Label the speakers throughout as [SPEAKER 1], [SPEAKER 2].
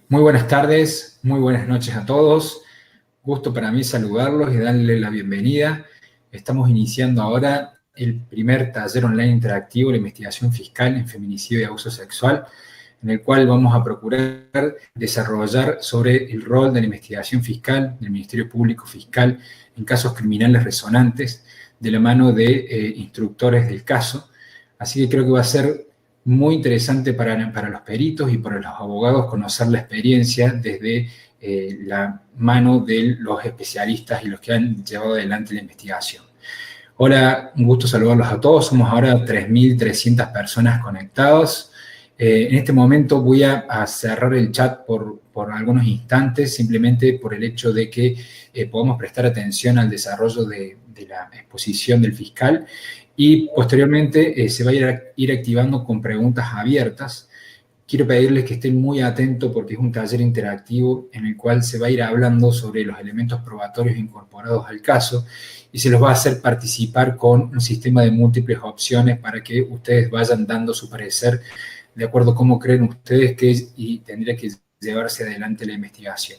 [SPEAKER 1] Muy buenas tardes, muy buenas noches a todos. Gusto para mí saludarlos y darles la bienvenida. Estamos iniciando ahora el primer taller online interactivo de investigación fiscal en feminicidio y abuso sexual, en el cual vamos a procurar desarrollar sobre el rol de la investigación fiscal, del Ministerio Público Fiscal, en casos criminales resonantes, de la mano de instructores del caso. Así que creo que va a ser muy interesante para los peritos y para los abogados conocer la experiencia desde la mano de los especialistas y los que han llevado adelante la investigación. Hola, un gusto saludarlos a todos. Somos ahora 3.300 personas conectadas. En este momento voy a cerrar el chat por algunos instantes, simplemente por el hecho de que podamos prestar atención al desarrollo de la exposición del fiscal y posteriormente se va a ir activando con preguntas abiertas. Quiero pedirles que estén muy atentos porque es un taller interactivo en el cual se va a ir hablando sobre los elementos probatorios incorporados al caso y se los va a hacer participar con un sistema de múltiples opciones para que ustedes vayan dando su parecer de acuerdo a cómo creen ustedes que y tendría que llevarse adelante la investigación.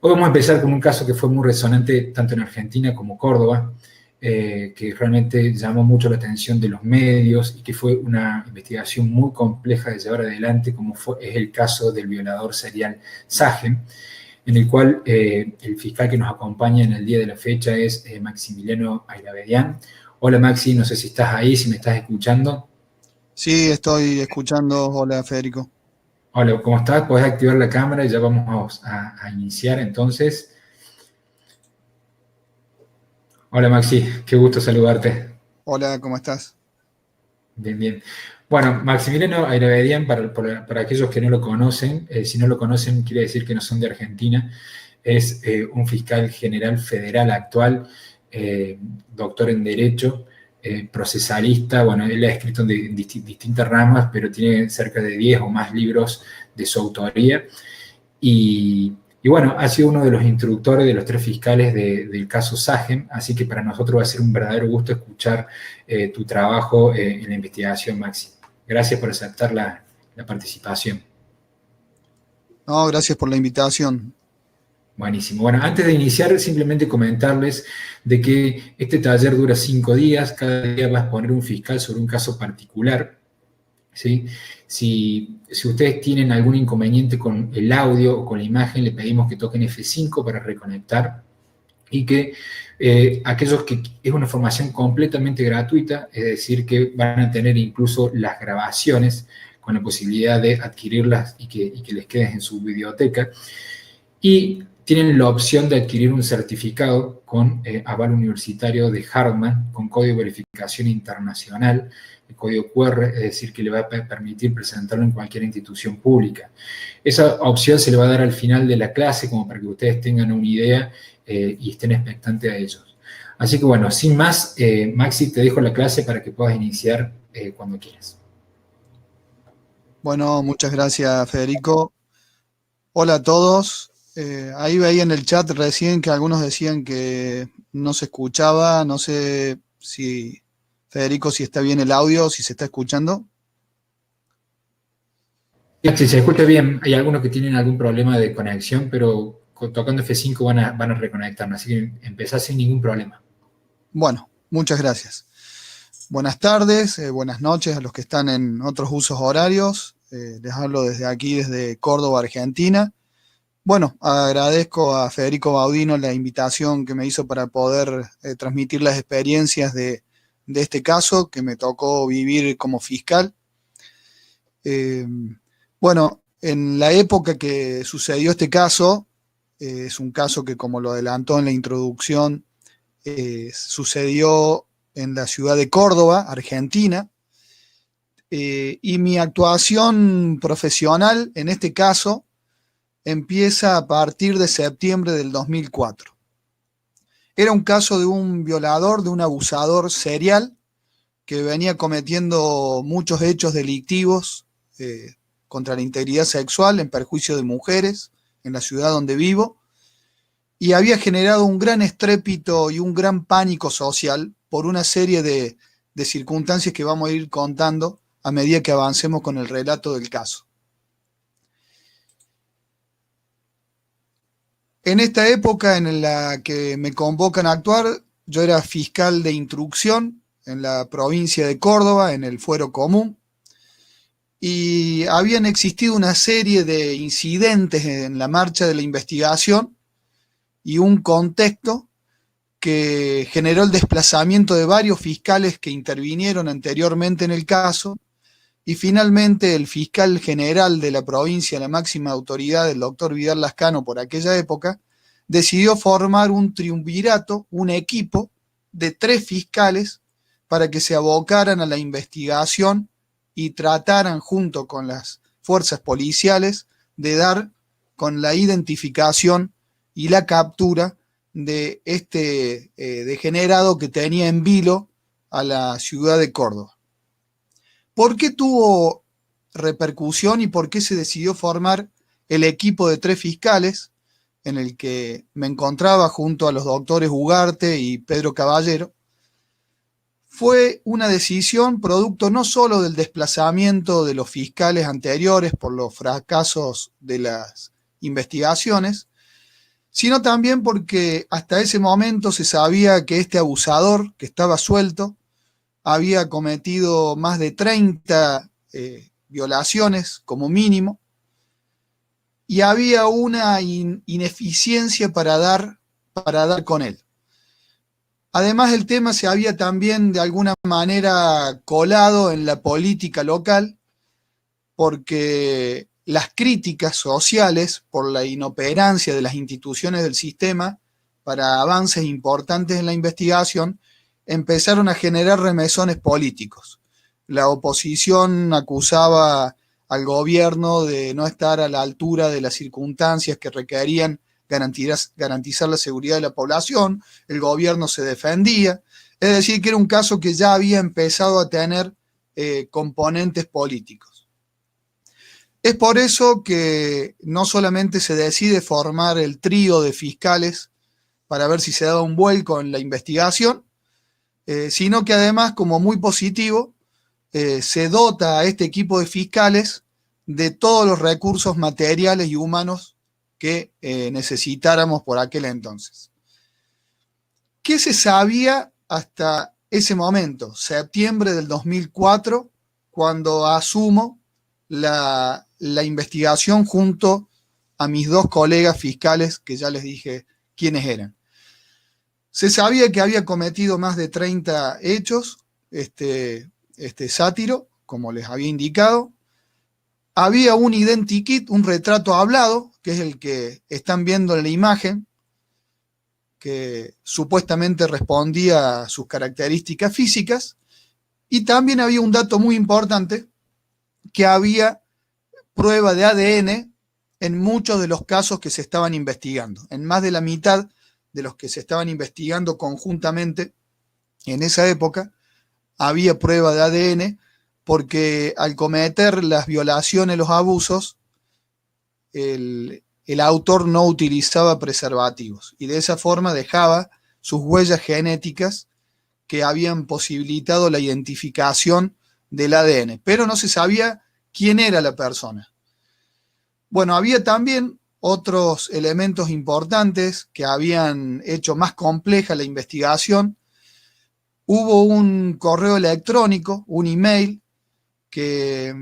[SPEAKER 1] Hoy vamos a empezar con un caso que fue muy resonante tanto en Argentina como Córdoba, que realmente llamó mucho la atención de los medios y que fue una investigación muy compleja de llevar adelante, como es el caso del violador serial Sajem, en el cual el fiscal que nos acompaña en el día de la fecha es Maximiliano Aylavedian. Hola Maxi, no sé si estás ahí, si me estás escuchando.
[SPEAKER 2] Sí, estoy escuchando. Hola, Federico.
[SPEAKER 1] Hola, ¿cómo estás? Podés activar la cámara y ya vamos a iniciar entonces. Hola Maxi, qué gusto saludarte.
[SPEAKER 2] Hola, ¿cómo estás?
[SPEAKER 1] Bien, bien. Bueno, Maximiliano Aylavedian, para aquellos que no lo conocen, si no lo conocen quiere decir que no son de Argentina, es un fiscal general federal actual, eh, doctor en Derecho, procesalista. Bueno, él ha escrito en distintas ramas, pero tiene cerca de 10 o más libros de su autoría. Y bueno, ha sido uno de los instructores de los tres fiscales del caso Sajem, así que para nosotros va a ser un verdadero gusto escuchar tu trabajo en la investigación, Maxi. Gracias por aceptar la participación.
[SPEAKER 2] No, gracias por la invitación.
[SPEAKER 1] Buenísimo. Bueno, antes de iniciar, simplemente comentarles de que este taller dura 5 días, cada día va a exponer un fiscal sobre un caso particular. ¿Sí? Si ustedes tienen algún inconveniente con el audio o con la imagen, le pedimos que toquen F5 para reconectar y que aquellos que es una formación completamente gratuita, es decir, que van a tener incluso las grabaciones con la posibilidad de adquirirlas y que les queden en su biblioteca. Y tienen la opción de adquirir un certificado con aval universitario de Hartman, con código de verificación internacional, el código QR, es decir, que le va a permitir presentarlo en cualquier institución pública. Esa opción se le va a dar al final de la clase, como para que ustedes tengan una idea y estén expectantes a ellos. Así que bueno, sin más, Maxi, te dejo la clase para que puedas iniciar cuando quieras.
[SPEAKER 2] Bueno, muchas gracias, Federico. Hola a todos. Ahí veía en el chat recién que algunos decían que no se escuchaba. No sé si, Federico, si está bien el audio, si se está escuchando.
[SPEAKER 1] Si se escucha bien, hay algunos que tienen algún problema de conexión, pero tocando F5 van a reconectar, así que empezás sin ningún problema.
[SPEAKER 2] Bueno, muchas gracias. Buenas tardes, buenas noches a los que están en otros usos horarios. Les hablo desde aquí, desde Córdoba, Argentina. Bueno, agradezco a Federico Baudino la invitación que me hizo para poder transmitir las experiencias de este caso que me tocó vivir como fiscal. Eh, bueno, en la época que sucedió este caso, es un caso que, como lo adelantó en la introducción, sucedió en la ciudad de Córdoba, Argentina, y mi actuación profesional en este caso empieza a partir de septiembre del 2004. Era un caso de un violador, de un abusador serial que venía cometiendo muchos hechos delictivos contra la integridad sexual en perjuicio de mujeres en la ciudad donde vivo, y había generado un gran estrépito y un gran pánico social por una serie de circunstancias que vamos a ir contando a medida que avancemos con el relato del caso. En esta época en la que me convocan a actuar, yo era fiscal de instrucción en la provincia de Córdoba, en el Fuero Común, y habían existido una serie de incidentes en la marcha de la investigación y un contexto que generó el desplazamiento de varios fiscales que intervinieron anteriormente en el caso, y finalmente el fiscal general de la provincia, la máxima autoridad, el doctor Vidal Lascano, por aquella época, decidió formar un triunvirato, un equipo de 3 fiscales para que se abocaran a la investigación y trataran junto con las fuerzas policiales de dar con la identificación y la captura de este degenerado que tenía en vilo a la ciudad de Córdoba. ¿Por qué tuvo repercusión y por qué se decidió formar el equipo de 3 fiscales en el que me encontraba junto a los doctores Ugarte y Pedro Caballero? Fue una decisión producto no solo del desplazamiento de los fiscales anteriores por los fracasos de las investigaciones, sino también porque hasta ese momento se sabía que este abusador, que estaba suelto, había cometido más de 30 violaciones como mínimo, y había una ineficiencia para dar con él. Además, el tema se había también de alguna manera colado en la política local, porque las críticas sociales por la inoperancia de las instituciones del sistema para avances importantes en la investigación empezaron a generar remesones políticos. La oposición acusaba al gobierno de no estar a la altura de las circunstancias que requerían garantizar la seguridad de la población, el gobierno se defendía, es decir, que era un caso que ya había empezado a tener componentes políticos. Es por eso que no solamente se decide formar el trío de fiscales para ver si se daba un vuelco en la investigación, sino que además, como muy positivo, se dota a este equipo de fiscales de todos los recursos materiales y humanos que necesitáramos por aquel entonces. ¿Qué se sabía hasta ese momento? Septiembre del 2004, cuando asumo la investigación junto a mis 2 colegas fiscales, que ya les dije quiénes eran. Se sabía que había cometido más de 30 hechos, este sátiro, como les había indicado. Había un identikit, un retrato hablado, que es el que están viendo en la imagen, que supuestamente respondía a sus características físicas, y también había un dato muy importante, que había prueba de ADN en muchos de los casos que se estaban investigando, en más de la mitad de los que se estaban investigando conjuntamente en esa época, había prueba de ADN, porque al cometer las violaciones, los abusos, el autor no utilizaba preservativos y de esa forma dejaba sus huellas genéticas que habían posibilitado la identificación del ADN, pero no se sabía quién era la persona. Bueno, había también otros elementos importantes que habían hecho más compleja la investigación. Hubo un correo electrónico, un email, que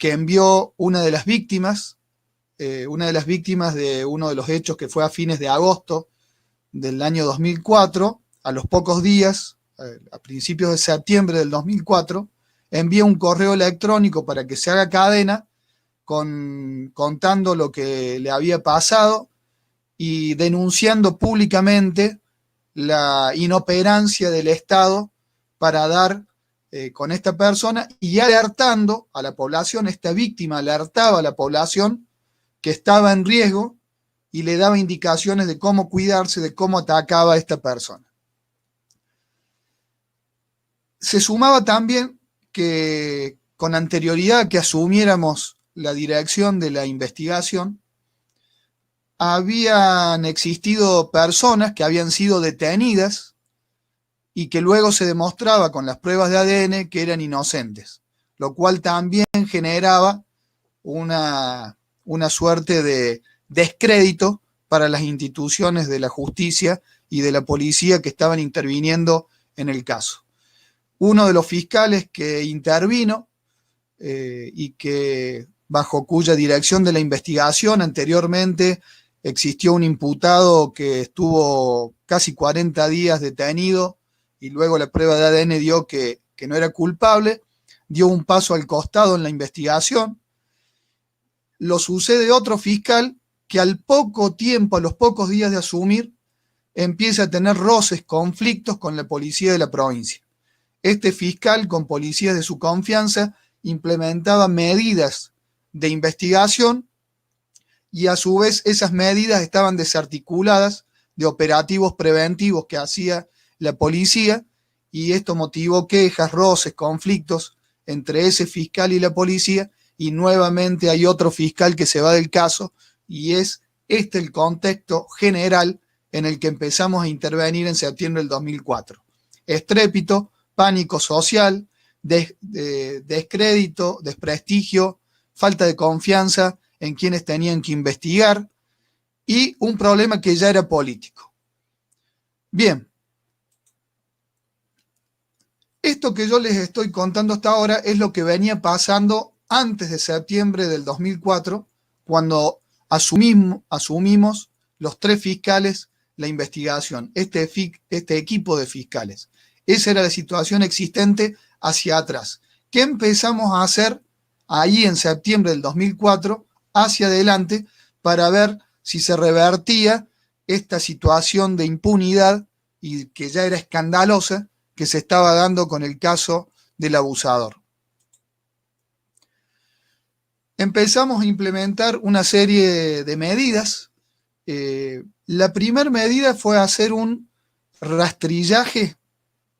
[SPEAKER 2] envió una de las víctimas de uno de los hechos que fue a fines de agosto del año 2004, a los pocos días, a principios de septiembre del 2004, envía un correo electrónico para que se haga cadena contando lo que le había pasado y denunciando públicamente la inoperancia del Estado para dar con esta persona y alertando a la población. Esta víctima alertaba a la población que estaba en riesgo y le daba indicaciones de cómo cuidarse, de cómo atacaba a esta persona. Se sumaba también que con anterioridad a que asumiéramos la dirección de la investigación, habían existido personas que habían sido detenidas y que luego se demostraba con las pruebas de ADN que eran inocentes, lo cual también generaba una suerte de descrédito para las instituciones de la justicia y de la policía que estaban interviniendo en el caso. Uno de los fiscales que intervino y que bajo cuya dirección de la investigación anteriormente existió un imputado que estuvo casi 40 días detenido y luego la prueba de ADN dio que no era culpable, dio un paso al costado en la investigación. Lo sucede otro fiscal que al poco tiempo, a los pocos días de asumir, empieza a tener roces, conflictos con la policía de la provincia. Este fiscal, con policías de su confianza, implementaba medidas de investigación y a su vez esas medidas estaban desarticuladas de operativos preventivos que hacía la policía, y esto motivó quejas, roces, conflictos entre ese fiscal y la policía, y nuevamente hay otro fiscal que se va del caso, y es este el contexto general en el que empezamos a intervenir en septiembre del 2004. Estrépito, pánico social, descrédito, desprestigio, falta de confianza en quienes tenían que investigar y un problema que ya era político. Bien, esto que yo les estoy contando hasta ahora es lo que venía pasando antes de septiembre del 2004, cuando asumimos los 3 fiscales la investigación, este equipo de fiscales. Esa era la situación existente hacia atrás. ¿Qué empezamos a hacer ahí en septiembre del 2004 hacia adelante para ver si se revertía esta situación de impunidad y que ya era escandalosa que se estaba dando con el caso del abusador? Empezamos a implementar una serie de medidas. La primera medida fue hacer un rastrillaje,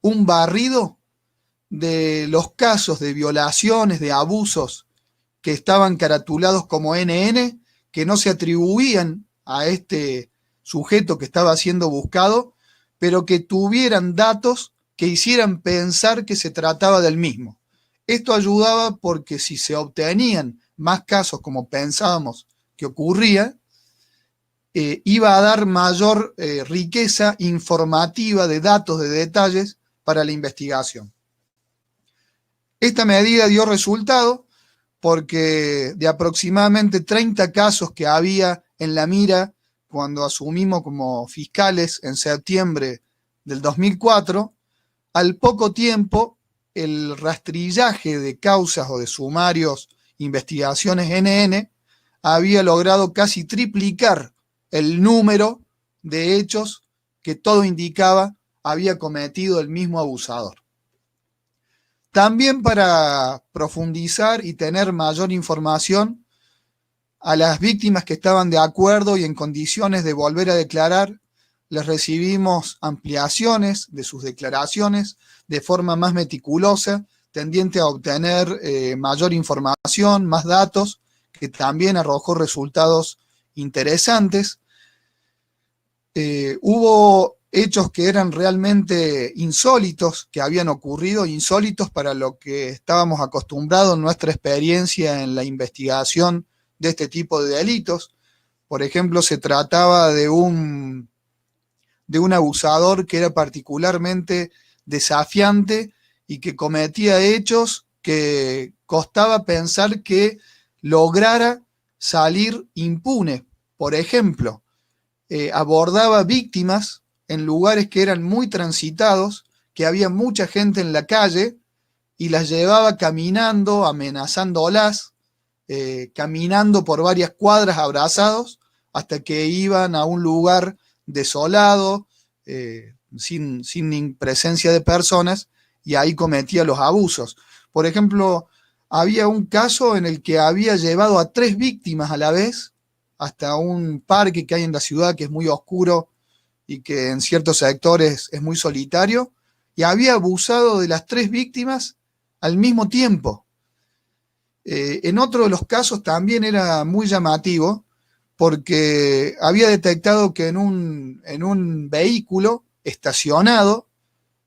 [SPEAKER 2] un barrido de los casos de violaciones, de abusos que estaban caratulados como NN, que no se atribuían a este sujeto que estaba siendo buscado, pero que tuvieran datos que hicieran pensar que se trataba del mismo. Esto ayudaba porque si se obtenían más casos como pensábamos que ocurría, iba a dar mayor riqueza informativa de datos, de detalles para la investigación. Esta medida dio resultado porque de aproximadamente 30 casos que había en la mira cuando asumimos como fiscales en septiembre del 2004, al poco tiempo el rastrillaje de causas o de sumarios, investigaciones NN, había logrado casi triplicar el número de hechos que todo indicaba había cometido el mismo abusador. También para profundizar y tener mayor información, a las víctimas que estaban de acuerdo y en condiciones de volver a declarar, les recibimos ampliaciones de sus declaraciones de forma más meticulosa, tendiente a obtener mayor información, más datos, que también arrojó resultados interesantes. Hubo hechos que eran realmente insólitos, que habían ocurrido, insólitos para lo que estábamos acostumbrados en nuestra experiencia en la investigación de este tipo de delitos. Por ejemplo, se trataba de un abusador que era particularmente desafiante y que cometía hechos que costaba pensar que lograra salir impune. Por ejemplo, abordaba víctimas en lugares que eran muy transitados, que había mucha gente en la calle, y las llevaba caminando, amenazándolas, caminando por varias cuadras abrazados, hasta que iban a un lugar desolado, sin presencia de personas, y ahí cometía los abusos. Por ejemplo, había un caso en el que había llevado a 3 víctimas a la vez hasta un parque que hay en la ciudad que es muy oscuro y que en ciertos sectores es muy solitario, y había abusado de las 3 víctimas al mismo tiempo. En otro de los casos también era muy llamativo porque había detectado que en un vehículo estacionado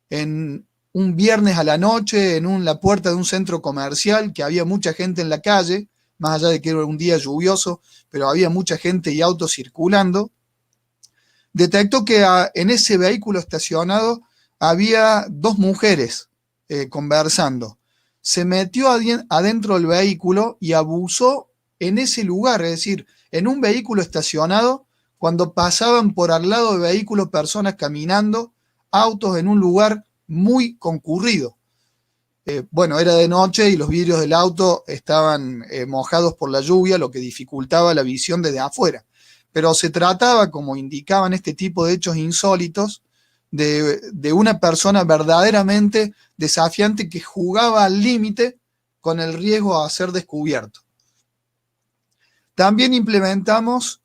[SPEAKER 2] en un viernes a la noche en la puerta de un centro comercial, que había mucha gente en la calle, más allá de que era un día lluvioso, pero había mucha gente y autos circulando, detectó que en ese vehículo estacionado había dos mujeres conversando. Se metió adentro del vehículo y abusó en ese lugar, es decir, en un vehículo estacionado, cuando pasaban por al lado de vehículos personas caminando, autos en un lugar muy concurrido. Bueno, era de noche y los vidrios del auto estaban mojados por la lluvia, lo que dificultaba la visión desde afuera. Pero se trataba, como indicaban este tipo de hechos insólitos, de una persona verdaderamente desafiante que jugaba al límite con el riesgo a ser descubierto. También implementamos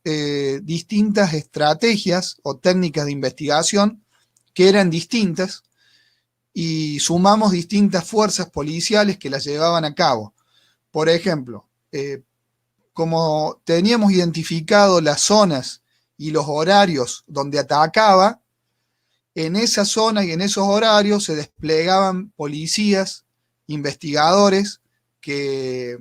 [SPEAKER 2] distintas estrategias o técnicas de investigación que eran distintas y sumamos distintas fuerzas policiales que las llevaban a cabo. Por ejemplo, como teníamos identificado las zonas y los horarios donde atacaba, en esa zona y en esos horarios se desplegaban policías, investigadores que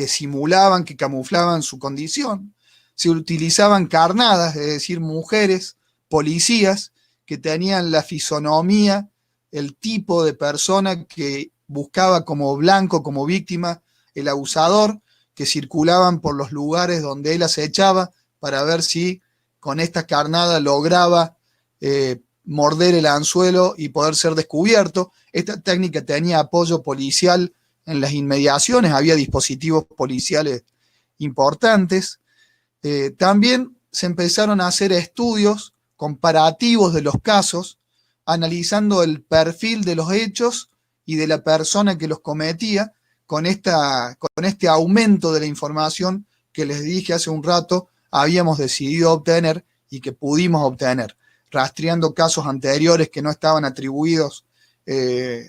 [SPEAKER 2] simulaban, que camuflaban su condición. Se utilizaban carnadas, es decir, mujeres, policías, que tenían la fisonomía, el tipo de persona que buscaba como blanco, como víctima, el abusador, que circulaban por los lugares donde él acechaba para ver si con esta carnada lograba morder el anzuelo y poder ser descubierto. Esta técnica tenía apoyo policial en las inmediaciones, había dispositivos policiales importantes. También se empezaron a hacer estudios comparativos de los casos, analizando el perfil de los hechos y de la persona que los cometía, con este aumento de la información que les dije hace un rato, habíamos decidido obtener y que pudimos obtener, rastreando casos anteriores que no estaban atribuidos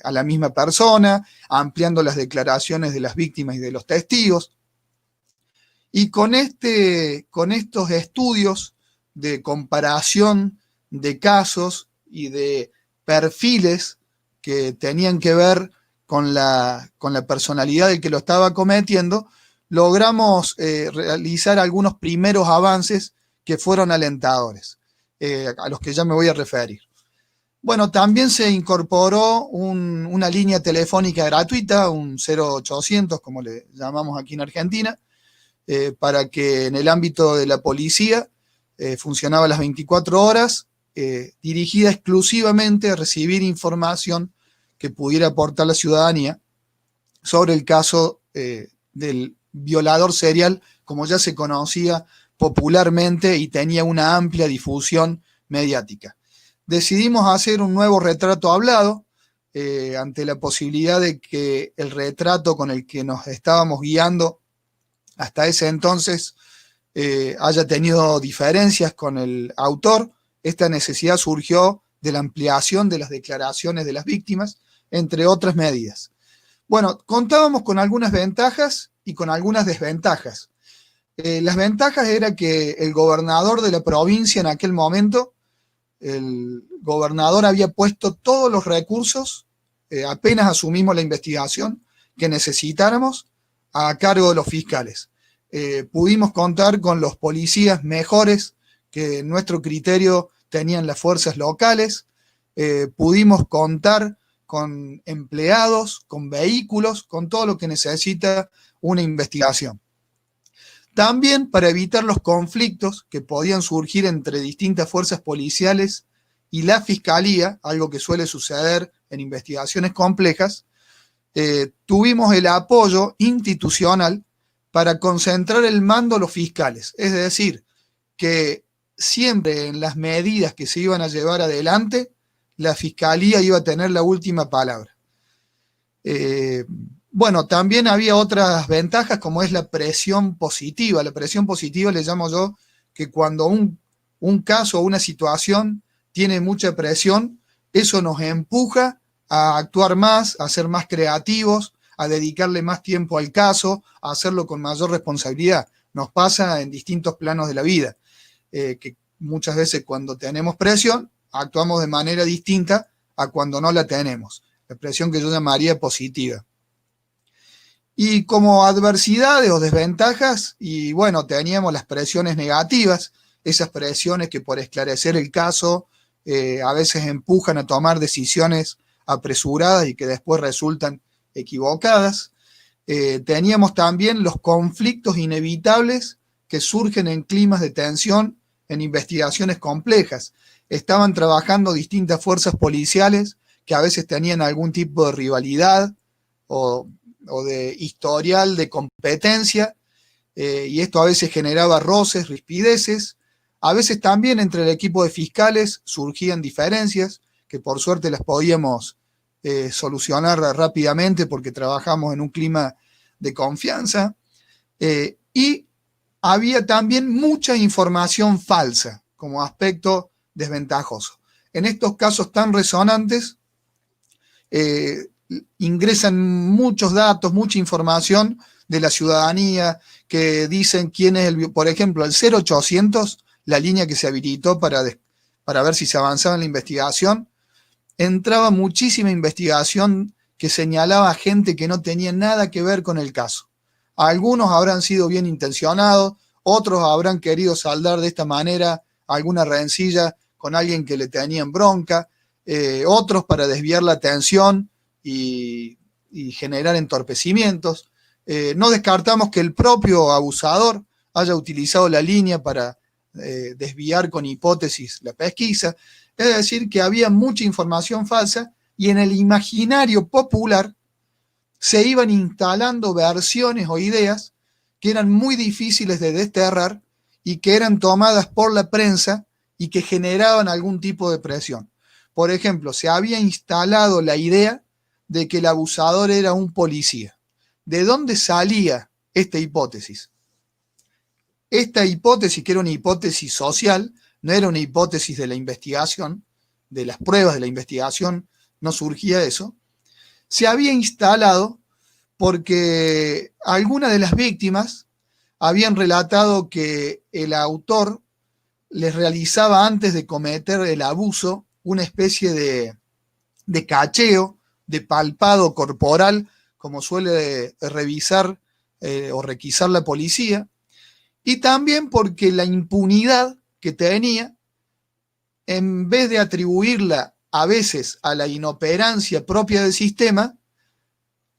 [SPEAKER 2] a la misma persona, ampliando las declaraciones de las víctimas y de los testigos. Y con estos estudios de comparación de casos y de perfiles que tenían que ver con la personalidad del que lo estaba cometiendo, logramos realizar algunos primeros avances que fueron alentadores, a los que ya me voy a referir. Bueno, también se incorporó una línea telefónica gratuita, un 0800, como le llamamos aquí en Argentina, para que en el ámbito de la policía funcionaba las 24 horas, dirigida exclusivamente a recibir información que pudiera aportar la ciudadanía sobre el caso del violador serial, como ya se conocía popularmente y tenía una amplia difusión mediática. Decidimos hacer un nuevo retrato hablado ante la posibilidad de que el retrato con el que nos estábamos guiando hasta ese entonces haya tenido diferencias con el autor. Esta necesidad surgió de la ampliación de las declaraciones de las víctimas, entre otras medidas. Bueno, contábamos con algunas ventajas y con algunas desventajas. Las ventajas era que el gobernador de la provincia en aquel momento, el gobernador había puesto todos los recursos, apenas asumimos la investigación, que necesitáramos a cargo de los fiscales. Pudimos contar con los policías mejores que en nuestro criterio tenían las fuerzas locales, pudimos contar con empleados, con vehículos, con todo lo que necesita una investigación. También para evitar los conflictos que podían surgir entre distintas fuerzas policiales y la fiscalía, algo que suele suceder en investigaciones complejas, tuvimos el apoyo institucional para concentrar el mando a los fiscales. Es decir, que siempre en las medidas que se iban a llevar adelante, la fiscalía iba a tener la última palabra. Bueno, también había otras ventajas como es la presión positiva. La presión positiva le llamo yo que cuando un caso o una situación tiene mucha presión, eso nos empuja a actuar más, a ser más creativos, a dedicarle más tiempo al caso, a hacerlo con mayor responsabilidad. Nos pasa en distintos planos de la vida, que muchas veces cuando tenemos presión, actuamos de manera distinta a cuando no la tenemos. La presión que yo llamaría positiva. Y como adversidades o desventajas, y bueno, teníamos las presiones negativas, esas presiones que por esclarecer el caso a veces empujan a tomar decisiones apresuradas y que después resultan equivocadas. Teníamos también los conflictos inevitables que surgen en climas de tensión en investigaciones complejas. Estaban trabajando distintas fuerzas policiales que a veces tenían algún tipo de rivalidad o de historial de competencia, y esto a veces generaba roces, rispideces. A veces también entre el equipo de fiscales surgían diferencias que por suerte las podíamos solucionar rápidamente porque trabajamos en un clima de confianza. Y había también mucha información falsa como aspecto desventajoso. En estos casos tan resonantes, ingresan muchos datos, mucha información de la ciudadanía que dicen quién es por ejemplo, el 0800, la línea que se habilitó para ver si se avanzaba en la investigación, entraba muchísima investigación que señalaba a gente que no tenía nada que ver con el caso. Algunos habrán sido bien intencionados, otros habrán querido saldar de esta manera alguna rencilla con alguien que le tenían bronca, otros para desviar la atención y generar entorpecimientos. No descartamos que el propio abusador haya utilizado la línea para desviar con hipótesis la pesquisa. Es decir, que había mucha información falsa y en el imaginario popular se iban instalando versiones o ideas que eran muy difíciles de desterrar y que eran tomadas por la prensa y que generaban algún tipo de presión. Por ejemplo, se había instalado la idea de que el abusador era un policía. ¿De dónde salía esta hipótesis? Esta hipótesis, que era una hipótesis social, no era una hipótesis de la investigación, de las pruebas de la investigación, no surgía eso, se había instalado porque algunas de las víctimas habían relatado que el autor les realizaba antes de cometer el abuso una especie de cacheo, de palpado corporal, como suele revisar o requisar la policía, y también porque la impunidad que tenía, en vez de atribuirla a veces a la inoperancia propia del sistema,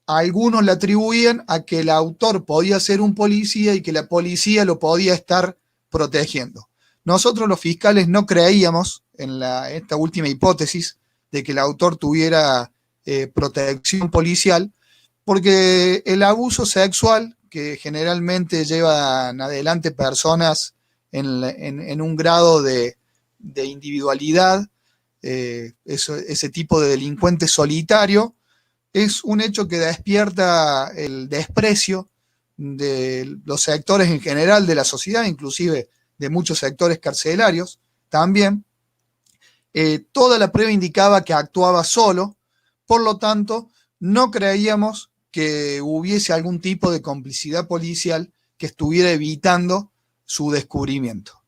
[SPEAKER 2] algunos la atribuían a que el autor podía ser un policía y que la policía lo podía estar protegiendo. Nosotros los fiscales no creíamos en esta última hipótesis de que el autor tuviera protección policial, porque el abuso sexual, que generalmente llevan adelante personas en un grado de individualidad, ese tipo de delincuente solitario, es un hecho que despierta el desprecio de los sectores en general de la sociedad, inclusive de muchos sectores carcelarios también. Toda la prueba indicaba que actuaba solo, por lo tanto, no creíamos que hubiese algún tipo de complicidad policial que estuviera evitando su descubrimiento.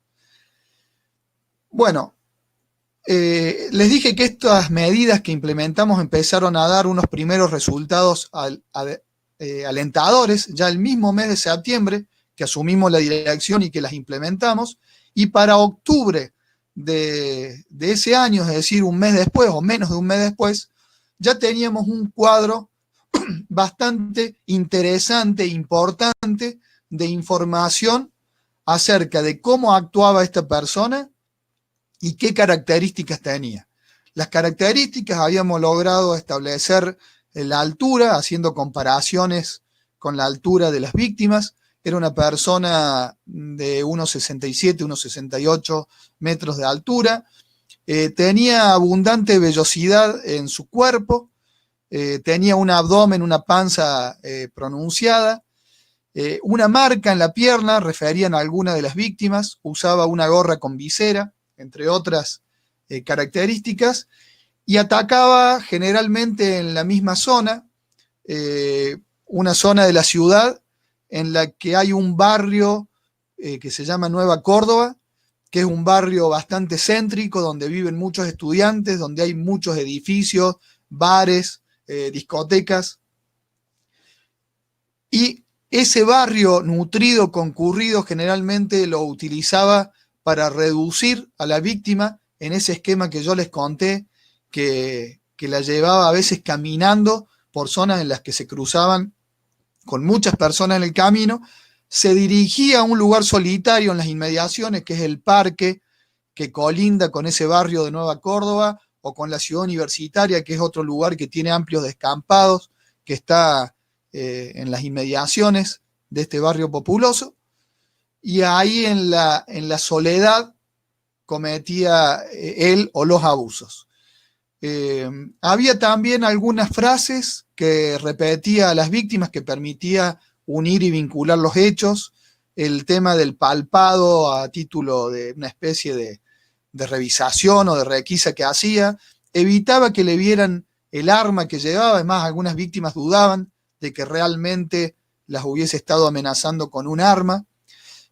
[SPEAKER 2] Bueno, les dije que estas medidas que implementamos empezaron a dar unos primeros resultados alentadores ya el mismo mes de septiembre que asumimos la dirección y que las implementamos, y para octubre de ese año, es decir, un mes después o menos de un mes después, ya teníamos un cuadro bastante interesante e importante de información acerca de cómo actuaba esta persona y qué características tenía. Las características habíamos logrado establecer la altura, haciendo comparaciones con la altura de las víctimas. Era una persona de unos 67, unos 68 metros de altura. Tenía abundante vellosidad en su cuerpo. Tenía un abdomen, una panza pronunciada. Una marca en la pierna, referían a alguna de las víctimas. Usaba una gorra con visera, entre otras características, y atacaba generalmente en la misma zona, una zona de la ciudad en la que hay un barrio que se llama Nueva Córdoba, que es un barrio bastante céntrico, donde viven muchos estudiantes, donde hay muchos edificios, bares, discotecas, y ese barrio nutrido, concurrido, generalmente lo utilizaba para reducir a la víctima en ese esquema que yo les conté, que la llevaba a veces caminando por zonas en las que se cruzaban con muchas personas en el camino, se dirigía a un lugar solitario en las inmediaciones, que es el parque, que colinda con ese barrio de Nueva Córdoba, o con la ciudad universitaria, que es otro lugar que tiene amplios descampados, que está en las inmediaciones de este barrio populoso, y ahí en la soledad cometía él o los abusos. Había también algunas frases que repetía a las víctimas que permitía unir y vincular los hechos, el tema del palpado a título de una especie de revisación o de requisa que hacía, evitaba que le vieran el arma que llevaba. Además, algunas víctimas dudaban de que realmente las hubiese estado amenazando con un arma.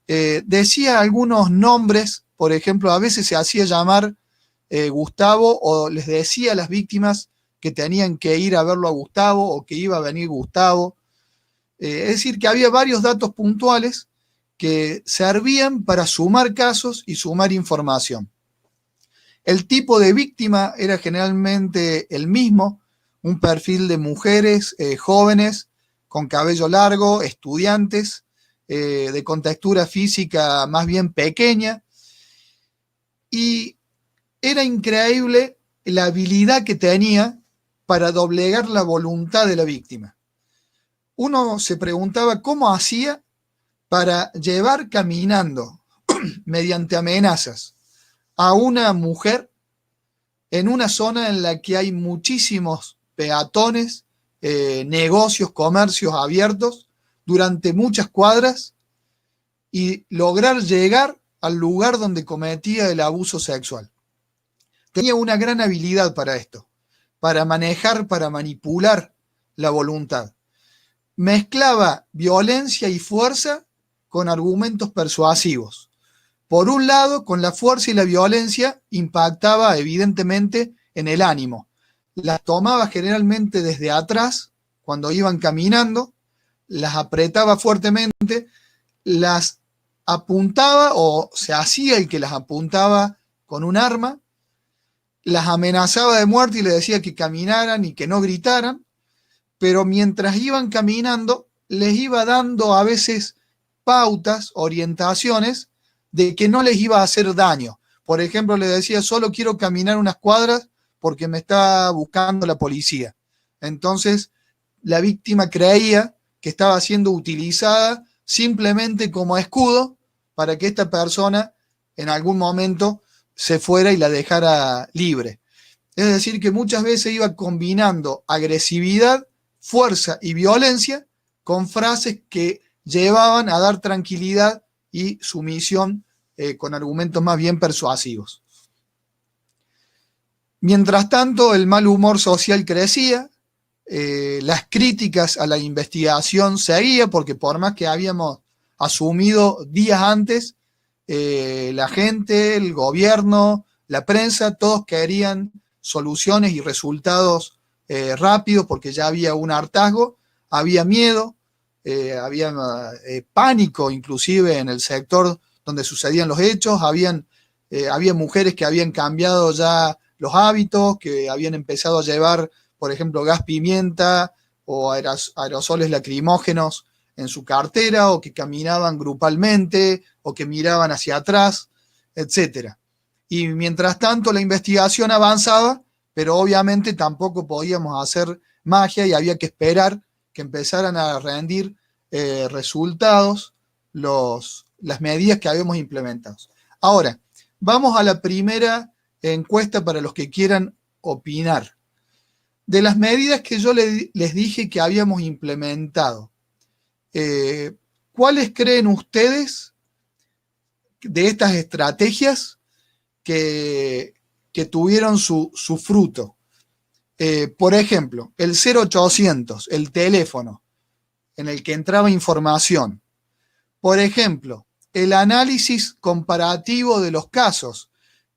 [SPEAKER 2] Decía algunos nombres, por ejemplo, a veces se hacía llamar Gustavo, o les decía a las víctimas que tenían que ir a verlo a Gustavo o que iba a venir Gustavo. Es decir, que había varios datos puntuales que servían para sumar casos y sumar información. El tipo de víctima era generalmente el mismo, un perfil de mujeres jóvenes, con cabello largo, estudiantes, de contextura física más bien pequeña, y era increíble la habilidad que tenía para doblegar la voluntad de la víctima. Uno se preguntaba cómo hacía para llevar caminando mediante amenazas a una mujer en una zona en la que hay muchísimos peatones, negocios, comercios abiertos durante muchas cuadras, y lograr llegar al lugar donde cometía el abuso sexual. Tenía una gran habilidad para esto, para manejar, para manipular la voluntad. Mezclaba violencia y fuerza con argumentos persuasivos. Por un lado, con la fuerza y la violencia impactaba evidentemente en el ánimo. Las tomaba generalmente desde atrás, cuando iban caminando, las apretaba fuertemente, las apuntaba o se hacía el que las apuntaba con un arma, las amenazaba de muerte y les decía que caminaran y que no gritaran, pero mientras iban caminando les iba dando a veces pautas, orientaciones de que no les iba a hacer daño. Por ejemplo, le decía, solo quiero caminar unas cuadras porque me está buscando la policía. Entonces, la víctima creía que estaba siendo utilizada simplemente como escudo para que esta persona en algún momento se fuera y la dejara libre. Es decir, que muchas veces iba combinando agresividad, fuerza y violencia con frases que llevaban a dar tranquilidad y sumisión con argumentos más bien persuasivos. Mientras tanto, el mal humor social crecía, las críticas a la investigación seguían, porque por más que habíamos asumido días antes, la gente, el gobierno, la prensa, todos querían soluciones y resultados rápidos, porque ya había un hartazgo, había miedo, había pánico inclusive en el sector donde sucedían los hechos, había mujeres que habían cambiado ya los hábitos, que habían empezado a llevar, por ejemplo, gas pimienta o aerosoles lacrimógenos en su cartera, o que caminaban grupalmente, o que miraban hacia atrás, etc. Y mientras tanto la investigación avanzaba, pero obviamente tampoco podíamos hacer magia y había que esperar que empezaran a rendir resultados las medidas que habíamos implementado. Ahora, vamos a la primera encuesta para los que quieran opinar. De las medidas que yo les dije que habíamos implementado, ¿cuáles creen ustedes de estas estrategias que tuvieron su fruto? Por ejemplo, el 0800, el teléfono en el que entraba información. Por ejemplo, el análisis comparativo de los casos.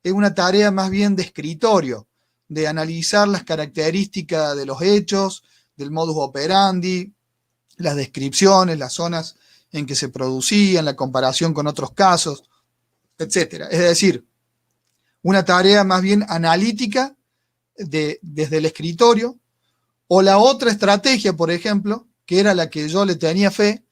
[SPEAKER 2] Es una tarea más bien de escritorio, de analizar las características de los hechos, del modus operandi, las descripciones, las zonas en que se producían, la comparación con otros casos. etcétera. Es decir, una tarea más bien analítica desde el escritorio, o la otra estrategia, por ejemplo, que era la que yo le tenía fe,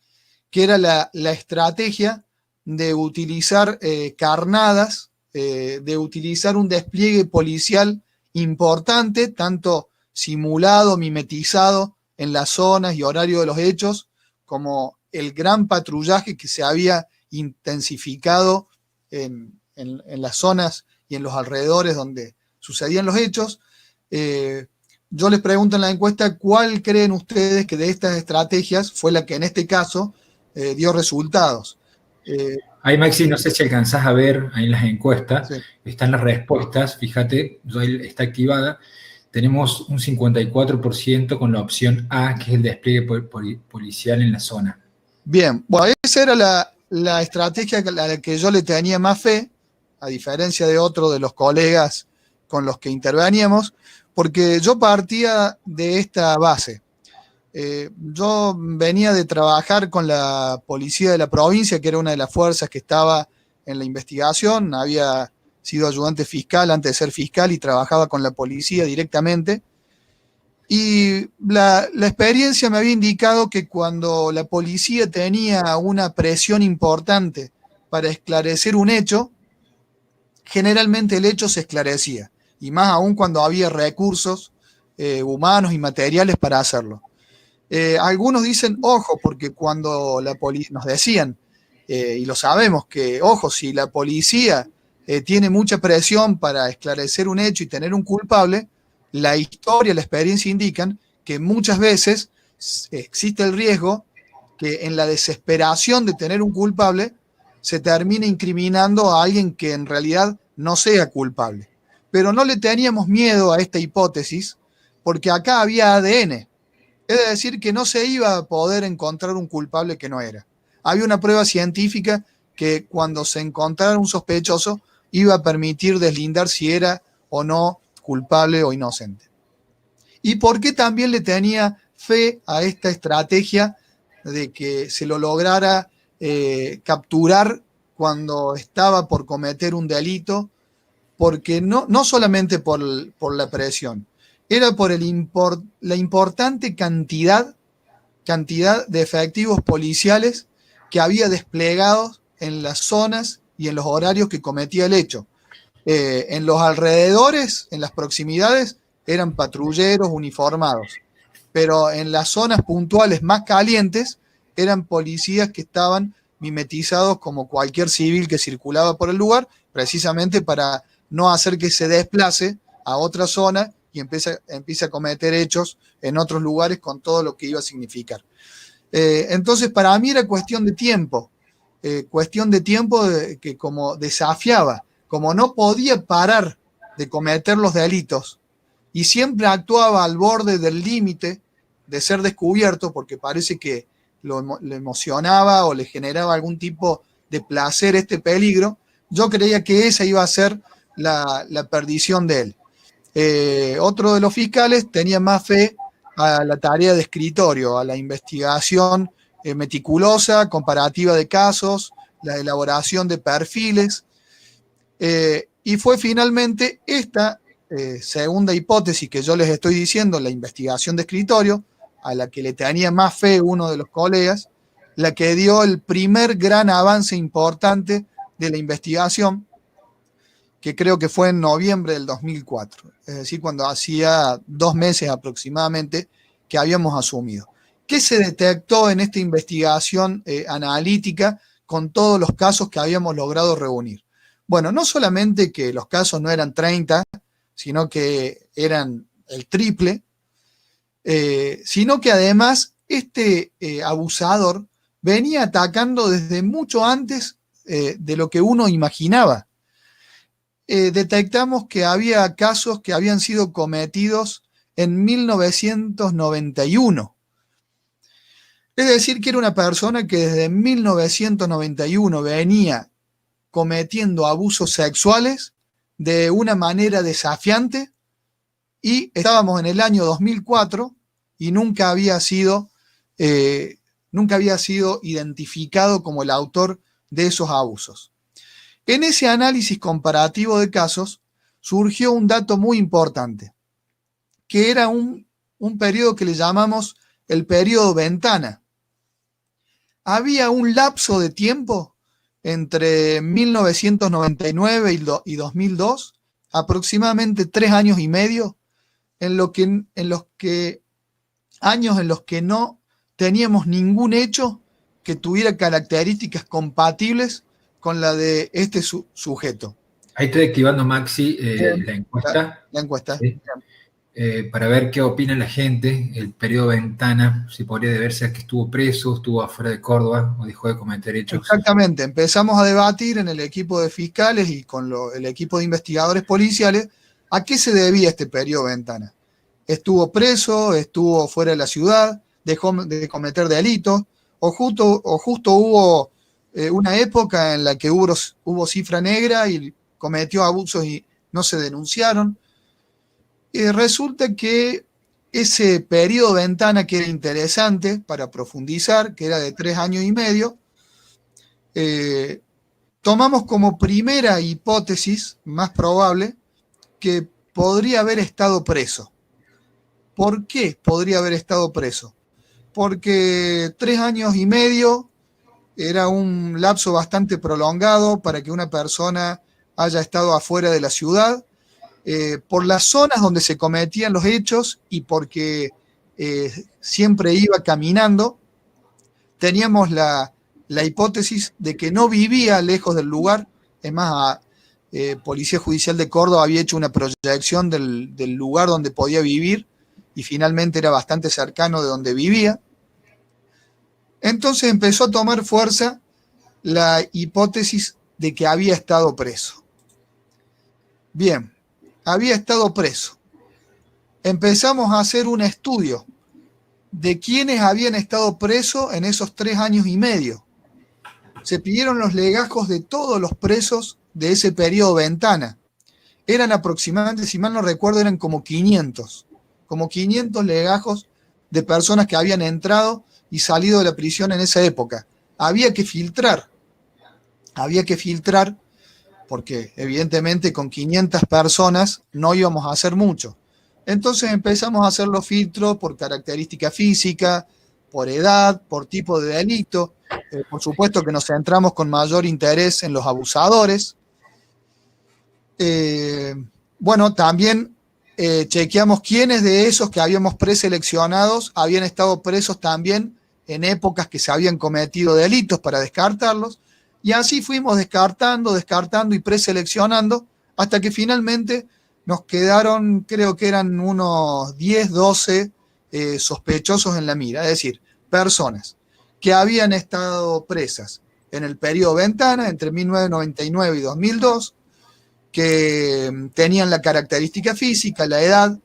[SPEAKER 2] que era la estrategia de utilizar carnadas, de utilizar un despliegue policial importante, tanto simulado, mimetizado en las zonas y horario de los hechos, como el gran patrullaje que se había intensificado en las zonas y en los alrededores donde sucedían los hechos. Yo les pregunto en la encuesta, ¿cuál creen ustedes que de estas estrategias fue la que en este caso dio resultados?
[SPEAKER 1] Ahí, Maxi, no sé si alcanzás a ver ahí en las encuestas,
[SPEAKER 2] Sí.
[SPEAKER 1] están las respuestas, fíjate, está activada. Tenemos un 54% con la opción A, que es el despliegue policial en la zona.
[SPEAKER 2] Bien, bueno, esa era la estrategia a la que yo le tenía más fe, a diferencia de otros de los colegas con los que interveníamos, porque yo partía de esta base. Yo venía de trabajar con la policía de la provincia, que era una de las fuerzas que estaba en la investigación. Había sido ayudante fiscal antes de ser fiscal y trabajaba con la policía directamente. Y la experiencia me había indicado que cuando la policía tenía una presión importante para esclarecer un hecho, generalmente el hecho se esclarecía. Y más aún cuando había recursos humanos y materiales para hacerlo. Algunos dicen, ojo, porque cuando nos decían, y lo sabemos, que, ojo, si la policía tiene mucha presión para esclarecer un hecho y tener un culpable, la historia, la experiencia indican que muchas veces existe el riesgo que en la desesperación de tener un culpable se termine incriminando a alguien que en realidad no sea culpable. Pero no le teníamos miedo a esta hipótesis porque acá había ADN. Es decir, que no se iba a poder encontrar un culpable que no era. Había una prueba científica que cuando se encontrara un sospechoso iba a permitir deslindar si era o no culpable o inocente. ¿Y por qué también le tenía fe a esta estrategia de que se lo lograra capturar cuando estaba por cometer un delito? Porque no solamente por la presión, era por la importante cantidad de efectivos policiales que había desplegados en las zonas y en los horarios que cometía el hecho. En los alrededores, en las proximidades, eran patrulleros uniformados, pero en las zonas puntuales más calientes eran policías que estaban mimetizados como cualquier civil que circulaba por el lugar, precisamente para no hacer que se desplace a otra zona y empiece a cometer hechos en otros lugares con todo lo que iba a significar. Entonces, para mí era cuestión de tiempo que como desafiaba, como no podía parar de cometer los delitos y siempre actuaba al borde del límite de ser descubierto porque parece que le emocionaba o le generaba algún tipo de placer este peligro, yo creía que esa iba a ser la perdición de él. Otro de los fiscales tenía más fe a la tarea de escritorio, a la investigación meticulosa, comparativa de casos, la elaboración de perfiles, y fue finalmente esta segunda hipótesis que yo les estoy diciendo, la investigación de escritorio, a la que le tenía más fe uno de los colegas, la que dio el primer gran avance importante de la investigación, que creo que fue en noviembre del 2004, es decir, cuando hacía 2 meses aproximadamente que habíamos asumido. ¿Qué se detectó en esta investigación analítica con todos los casos que habíamos logrado reunir? Bueno, no solamente que los casos no eran 30, sino que eran el triple, sino que además este abusador venía atacando desde mucho antes de lo que uno imaginaba. Detectamos que había casos que habían sido cometidos en 1991. Es decir, que era una persona que desde 1991 venía cometiendo abusos sexuales de una manera desafiante y estábamos en el año 2004 y nunca había sido identificado como el autor de esos abusos. En ese análisis comparativo de casos surgió un dato muy importante, que era un periodo que le llamamos el periodo ventana. Había un lapso de tiempo entre 1999 y 2002, aproximadamente 3 años y medio, años en los que no teníamos ningún hecho que tuviera características compatibles con la de este sujeto.
[SPEAKER 1] Ahí estoy activando, Maxi, la encuesta.
[SPEAKER 2] La encuesta.
[SPEAKER 1] ¿Sí? Para ver qué opina la gente, el periodo ventana, si podría deberse a que estuvo preso, estuvo afuera de Córdoba o dejó de cometer hechos.
[SPEAKER 2] Exactamente, empezamos a debatir en el equipo de fiscales y con el equipo de investigadores policiales a qué se debía este periodo ventana. ¿Estuvo preso? ¿Estuvo fuera de la ciudad? ¿Dejó de cometer delitos? ¿O justo hubo una época en la que hubo cifra negra y cometió abusos y no se denunciaron? Resulta que ese periodo ventana, que era interesante para profundizar, que era de 3 años y medio, tomamos como primera hipótesis más probable que podría haber estado preso. ¿Por qué podría haber estado preso? Porque 3 años y medio era un lapso bastante prolongado para que una persona haya estado afuera de la ciudad, por las zonas donde se cometían los hechos y porque siempre iba caminando. Teníamos la hipótesis de que no vivía lejos del lugar. Es más, Policía Judicial de Córdoba había hecho una proyección del lugar donde podía vivir y finalmente era bastante cercano de donde vivía. Entonces empezó a tomar fuerza la hipótesis de que había estado preso. Bien, había estado preso. Empezamos a hacer un estudio de quiénes habían estado presos en esos 3 años y medio. Se pidieron los legajos de todos los presos de ese periodo ventana. Eran aproximadamente, si mal no recuerdo, eran como 500 legajos de personas que habían entrado y salido de la prisión en esa época. Había que filtrar porque evidentemente con 500 personas no íbamos a hacer mucho. Entonces empezamos a hacer los filtros por característica física, por edad, por tipo de delito. Por supuesto que nos centramos con mayor interés en los abusadores. Bueno, también chequeamos quiénes de esos que habíamos preseleccionados habían estado presos también en épocas que se habían cometido delitos para descartarlos. Y así fuimos descartando y preseleccionando hasta que finalmente nos quedaron, creo que eran unos 10, 12 sospechosos en la mira, es decir, personas que habían estado presas en el periodo ventana entre 1999 y 2002, que tenían la característica física, la edad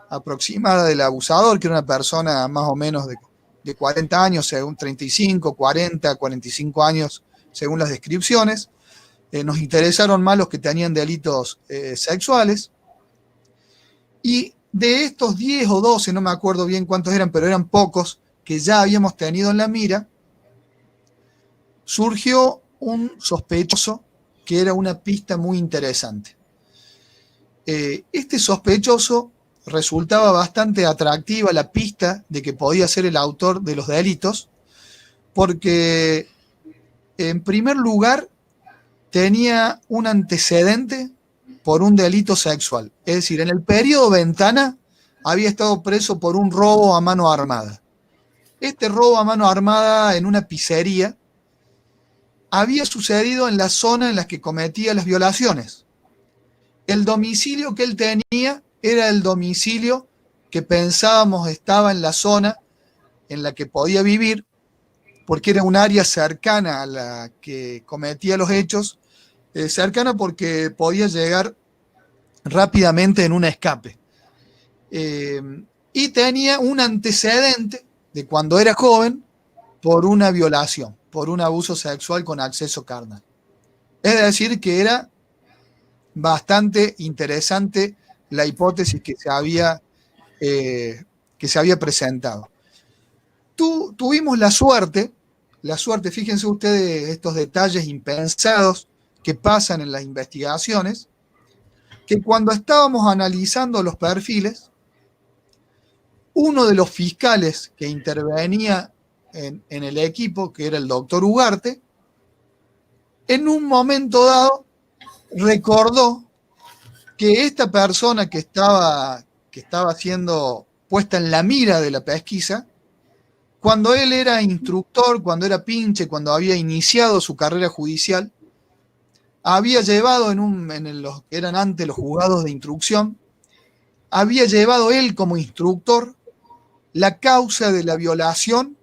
[SPEAKER 2] aproximada del abusador, que era una persona más o menos de 40 años, según 35, 40, 45 años, según las descripciones. Nos interesaron más los que tenían delitos sexuales. Y de estos 10 o 12, no me acuerdo bien cuántos eran, pero eran pocos, que ya habíamos tenido en la mira, surgió un sospechoso que era una pista muy interesante. Este sospechoso resultaba bastante atractiva la pista de que podía ser el autor de los delitos, porque en primer lugar tenía un antecedente por un delito sexual. Es decir, en el periodo ventana había estado preso por un robo a mano armada. Este robo a mano armada en una pizzería había sucedido en la zona en la que cometía las violaciones. El domicilio que él tenía era el domicilio que pensábamos estaba en la zona en la que podía vivir, porque era un área cercana a la que cometía los hechos, cercana porque podía llegar rápidamente en un escape. Y tenía un antecedente de cuando era joven por una violación, por un abuso sexual con acceso carnal. Es decir, que era bastante interesante la hipótesis que se había presentado. Tuvimos la suerte, fíjense ustedes estos detalles impensados que pasan en las investigaciones, que cuando estábamos analizando los perfiles, uno de los fiscales que intervenía en el equipo, que era el doctor Ugarte, en un momento dado recordó que esta persona que estaba siendo puesta en la mira de la pesquisa, cuando él era instructor, cuando era pinche, cuando había iniciado su carrera judicial, había llevado en los que eran antes los juzgados de instrucción, había llevado él como instructor la causa de la violación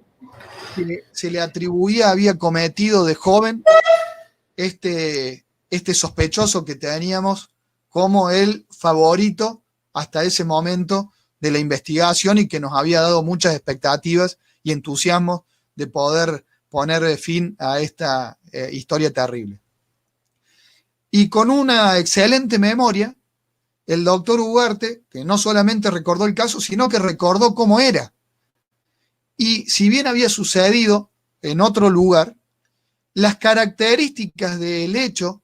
[SPEAKER 2] que se le atribuía había cometido de joven este sospechoso que teníamos como el favorito hasta ese momento de la investigación y que nos había dado muchas expectativas y entusiasmo de poder poner fin a esta historia terrible. Y con una excelente memoria, el doctor Ugarte, que no solamente recordó el caso, sino que recordó cómo era. Y si bien había sucedido en otro lugar, las características del hecho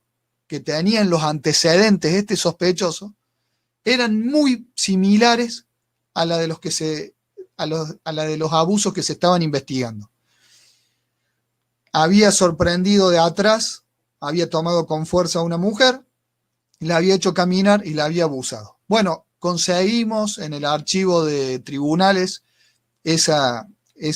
[SPEAKER 2] que tenían los antecedentes de este sospechoso eran muy similares a la de los abusos que se estaban investigando. Había sorprendido de atrás, había tomado con fuerza a una mujer, la había hecho caminar y la había abusado. Bueno, conseguimos en el archivo de tribunales esa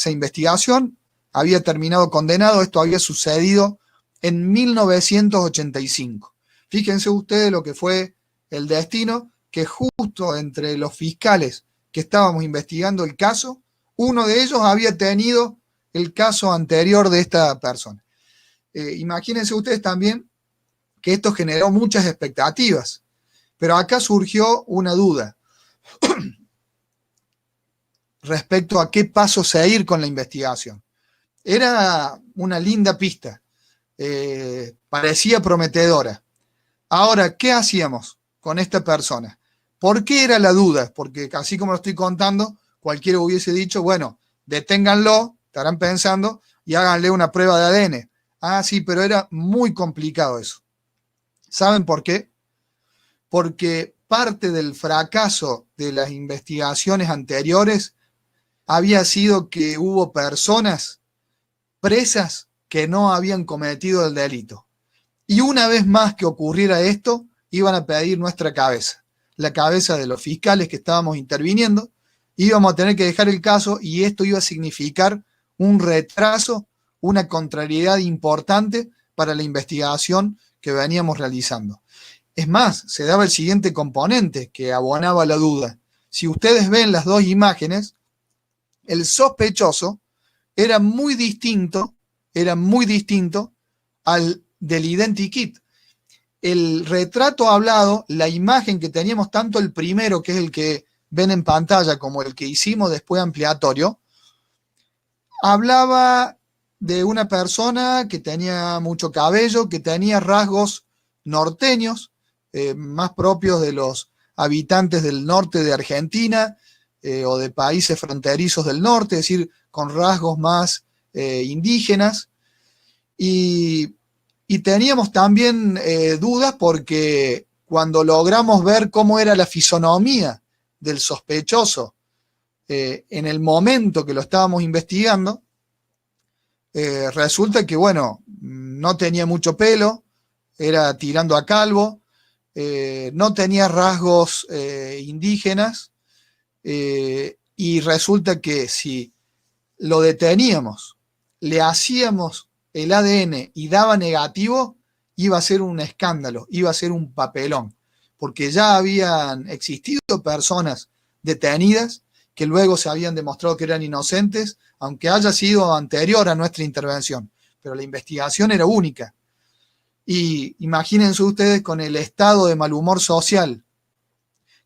[SPEAKER 2] investigación, había terminado condenado, esto había sucedido en 1985. Fíjense ustedes lo que fue el destino, que justo entre los fiscales que estábamos investigando el caso, uno de ellos había tenido el caso anterior de esta persona. Imagínense ustedes también que esto generó muchas expectativas, pero acá surgió una duda respecto a qué paso seguir con la investigación. Era una linda pista, parecía prometedora. Ahora, ¿qué hacíamos con esta persona? ¿Por qué era la duda? Porque así como lo estoy contando, cualquiera hubiese dicho, bueno, deténganlo, estarán pensando, y háganle una prueba de ADN. Ah, sí, pero era muy complicado eso. ¿Saben por qué? Porque parte del fracaso de las investigaciones anteriores había sido que hubo personas presas que no habían cometido el delito. Y una vez más que ocurriera esto, iban a pedir nuestra cabeza, la cabeza de los fiscales que estábamos interviniendo, íbamos a tener que dejar el caso y esto iba a significar un retraso, una contrariedad importante para la investigación que veníamos realizando. Es más, se daba el siguiente componente que abonaba la duda. Si ustedes ven las dos imágenes, el sospechoso era muy distinto al del identikit. El retrato hablado, la imagen que teníamos, tanto el primero, que es el que ven en pantalla, como el que hicimos después ampliatorio, hablaba de una persona que tenía mucho cabello, que tenía rasgos norteños, más propios de los habitantes del norte de Argentina o de países fronterizos del norte, es decir, con rasgos más indígenas. Y teníamos también dudas porque cuando logramos ver cómo era la fisonomía del sospechoso en el momento que lo estábamos investigando, resulta que, bueno, no tenía mucho pelo, era tirando a calvo, no tenía rasgos indígenas, y resulta que si lo deteníamos, le hacíamos el ADN y daba negativo, iba a ser un escándalo, iba a ser un papelón, porque ya habían existido personas detenidas que luego se habían demostrado que eran inocentes, aunque haya sido anterior a nuestra intervención, pero la investigación era única. Y imagínense ustedes con el estado de mal humor social,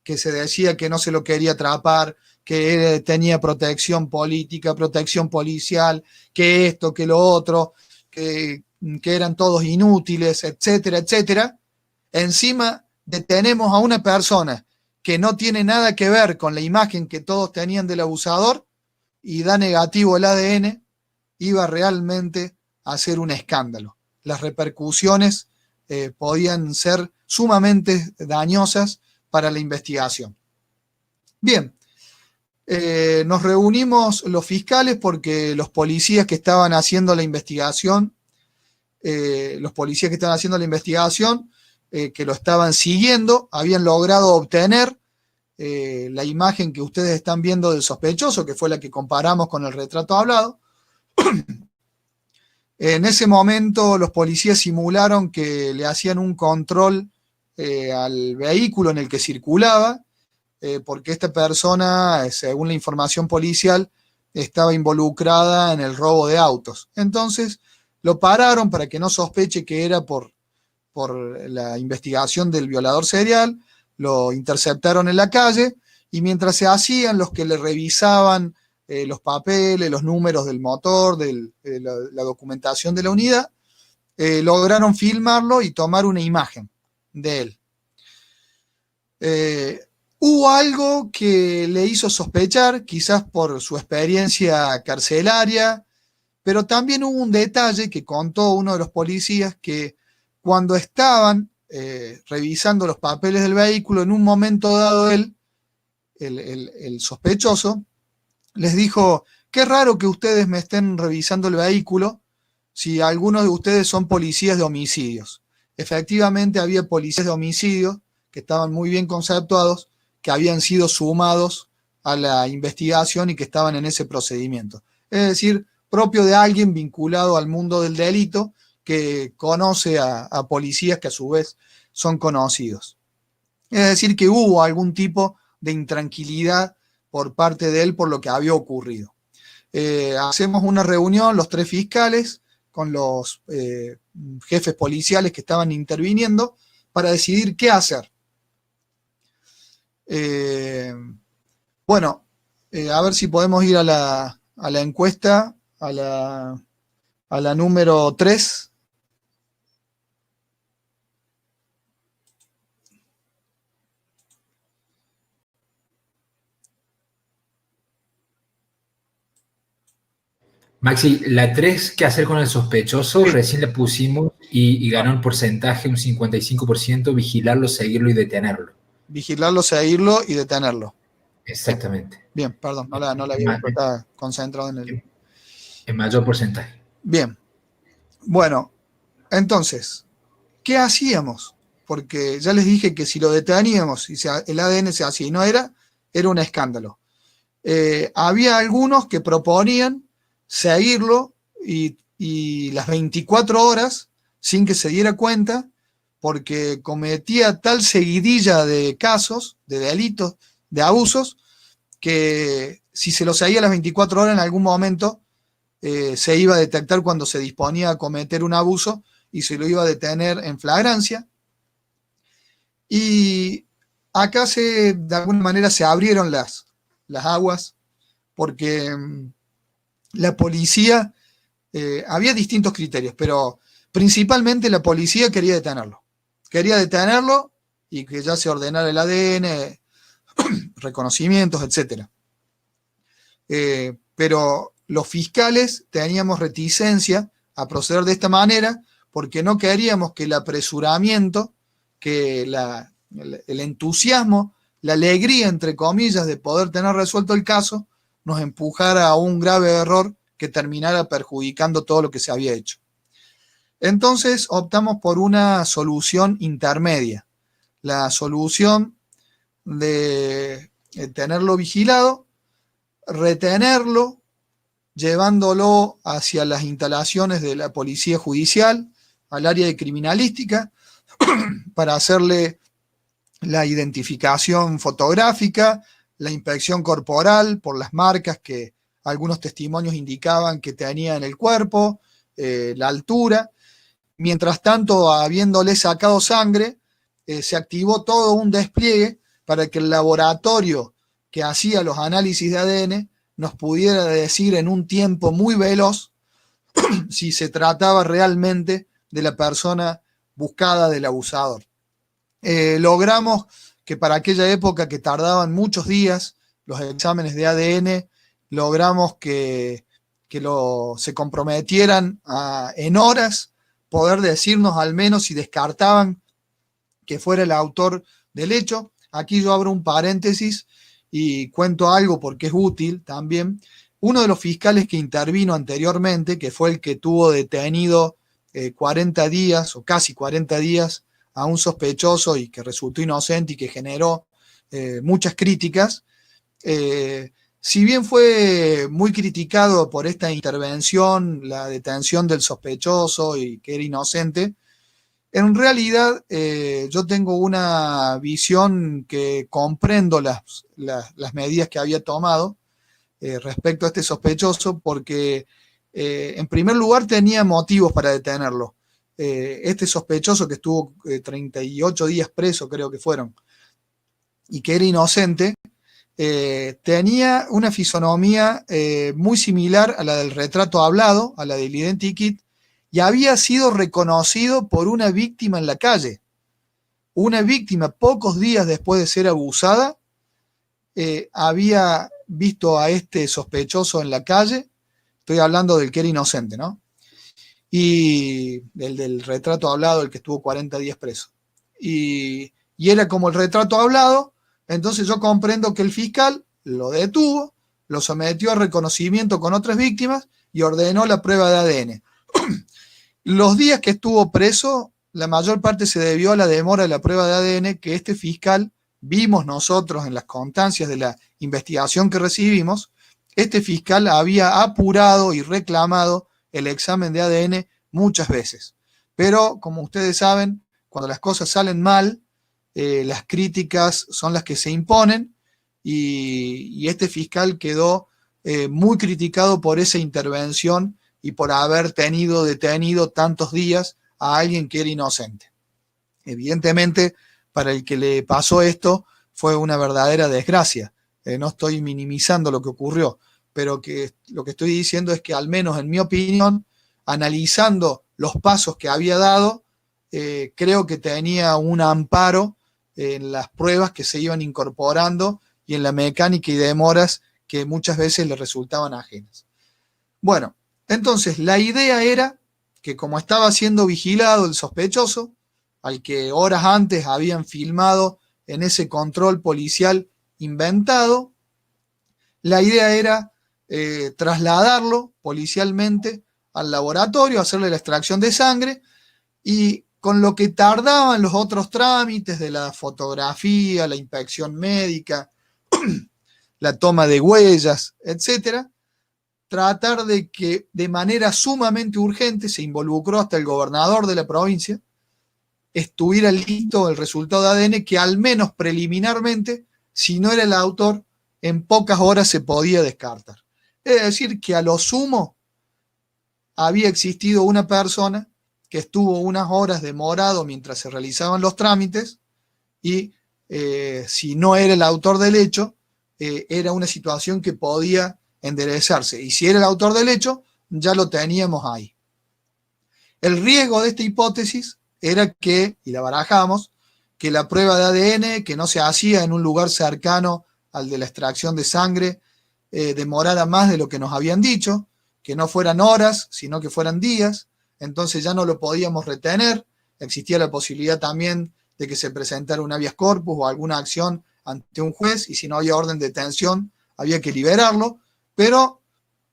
[SPEAKER 2] que se decía que no se lo quería atrapar, que tenía protección política, protección policial, que esto, que lo otro, que eran todos inútiles, etcétera, etcétera. Encima detenemos a una persona que no tiene nada que ver con la imagen que todos tenían del abusador y da negativo el ADN, iba realmente a ser un escándalo. Las repercusiones podían ser sumamente dañosas para la investigación. Bien, nos reunimos los fiscales porque los policías que estaban haciendo la investigación, que lo estaban siguiendo, habían logrado obtener la imagen que ustedes están viendo del sospechoso, que fue la que comparamos con el retrato hablado. En ese momento los policías simularon que le hacían un control al vehículo en el que circulaba, porque esta persona, según la información policial, estaba involucrada en el robo de autos. Entonces lo pararon para que no sospeche que era por la investigación del violador serial, lo interceptaron en la calle y mientras se hacían los que le revisaban los papeles, los números del motor, la documentación de la unidad, lograron filmarlo y tomar una imagen de él. Hubo algo que le hizo sospechar, quizás por su experiencia carcelaria, pero también hubo un detalle que contó uno de los policías, que cuando estaban revisando los papeles del vehículo, en un momento dado el sospechoso les dijo: qué raro que ustedes me estén revisando el vehículo si algunos de ustedes son policías de homicidios. Efectivamente había policías de homicidios que estaban muy bien conceptuados, que habían sido sumados a la investigación y que estaban en ese procedimiento. Es decir, propio de alguien vinculado al mundo del delito, que conoce a policías que a su vez son conocidos. Es decir, que hubo algún tipo de intranquilidad por parte de él por lo que había ocurrido. Hacemos una reunión, los 3 fiscales, con los jefes policiales que estaban interviniendo para decidir qué hacer. A ver si podemos ir a la encuesta, a la número 3.
[SPEAKER 1] Maxi, la 3, ¿qué hacer con el sospechoso? Recién la pusimos y ganó el porcentaje, un 55%, vigilarlo, seguirlo y detenerlo.
[SPEAKER 2] Vigilarlo, seguirlo y detenerlo.
[SPEAKER 1] Exactamente.
[SPEAKER 2] Bien, perdón, no la había visto, estaba concentrado en el...
[SPEAKER 1] En mayor porcentaje.
[SPEAKER 2] Bien. Bueno, entonces, ¿qué hacíamos? Porque ya les dije que si lo deteníamos y el ADN se hacía y no era un escándalo. Había algunos que proponían seguirlo y las 24 horas sin que se diera cuenta, porque cometía tal seguidilla de casos, de delitos, de abusos, que si se lo seguía las 24 horas en algún momento se iba a detectar cuando se disponía a cometer un abuso y se lo iba a detener en flagrancia. Y acá de alguna manera se abrieron las aguas, porque la policía, había distintos criterios, pero principalmente la policía quería detenerlo. Quería detenerlo y que ya se ordenara el ADN, reconocimientos, etc. Pero los fiscales teníamos reticencia a proceder de esta manera porque no queríamos que el apresuramiento, que el entusiasmo, la alegría, entre comillas, de poder tener resuelto el caso, nos empujara a un grave error que terminara perjudicando todo lo que se había hecho. Entonces optamos por una solución intermedia, la solución de tenerlo vigilado, retenerlo, llevándolo hacia las instalaciones de la policía judicial, al área de criminalística, para hacerle la identificación fotográfica, la inspección corporal por las marcas que algunos testimonios indicaban que tenía en el cuerpo, la altura. Mientras tanto, habiéndole sacado sangre, se activó todo un despliegue para que el laboratorio que hacía los análisis de ADN nos pudiera decir en un tiempo muy veloz si se trataba realmente de la persona buscada del abusador. Logramos que para aquella época que tardaban muchos días los exámenes de ADN, logramos que se comprometieran en horas poder decirnos al menos si descartaban que fuera el autor del hecho. Aquí yo abro un paréntesis y cuento algo porque es útil también. Uno de los fiscales que intervino anteriormente, que fue el que tuvo detenido 40 días o casi 40 días a un sospechoso y que resultó inocente y que generó muchas críticas, si bien fue muy criticado por esta intervención, la detención del sospechoso y que era inocente, en realidad yo tengo una visión que comprendo las medidas que había tomado respecto a este sospechoso porque en primer lugar tenía motivos para detenerlo. Este sospechoso que estuvo 38 días preso, creo que fueron, y que era inocente, tenía una fisonomía muy similar a la del retrato hablado, a la del identikit, y había sido reconocido por una víctima en la calle. Una víctima, pocos días después de ser abusada, había visto a este sospechoso en la calle. Estoy hablando del que era inocente, ¿no? Y el del retrato hablado, el que estuvo 40 días preso. Y era como el retrato hablado. Entonces yo comprendo que el fiscal lo detuvo, lo sometió a reconocimiento con otras víctimas y ordenó la prueba de ADN. Los días que estuvo preso, la mayor parte se debió a la demora de la prueba de ADN que este fiscal, vimos nosotros en las constancias de la investigación que recibimos, este fiscal había apurado y reclamado el examen de ADN muchas veces. Pero, como ustedes saben, cuando las cosas salen mal, las críticas son las que se imponen y este fiscal quedó muy criticado por esa intervención y por haber tenido detenido tantos días a alguien que era inocente. Evidentemente, para el que le pasó esto, fue una verdadera desgracia. No estoy minimizando lo que ocurrió, pero lo que estoy diciendo es que, al menos en mi opinión, analizando los pasos que había dado, creo que tenía un amparo en las pruebas que se iban incorporando y en la mecánica y demoras que muchas veces le resultaban ajenas. Bueno, entonces la idea era que, como estaba siendo vigilado el sospechoso, al que horas antes habían filmado en ese control policial inventado, la idea era trasladarlo policialmente al laboratorio, hacerle la extracción de sangre y, con lo que tardaban los otros trámites de la fotografía, la inspección médica, la toma de huellas, etcétera, tratar de que de manera sumamente urgente, se involucró hasta el gobernador de la provincia, estuviera listo el resultado de ADN que, al menos preliminarmente, si no era el autor, en pocas horas se podía descartar. Es decir, que a lo sumo había existido una persona que estuvo unas horas demorado mientras se realizaban los trámites y si no era el autor del hecho, era una situación que podía enderezarse. Y si era el autor del hecho, ya lo teníamos ahí. El riesgo de esta hipótesis era que, y la barajamos, que la prueba de ADN, que no se hacía en un lugar cercano al de la extracción de sangre, demorara más de lo que nos habían dicho, que no fueran horas, sino que fueran días, entonces ya no lo podíamos retener. Existía la posibilidad también de que se presentara un habeas corpus o alguna acción ante un juez, y si no había orden de detención, había que liberarlo, pero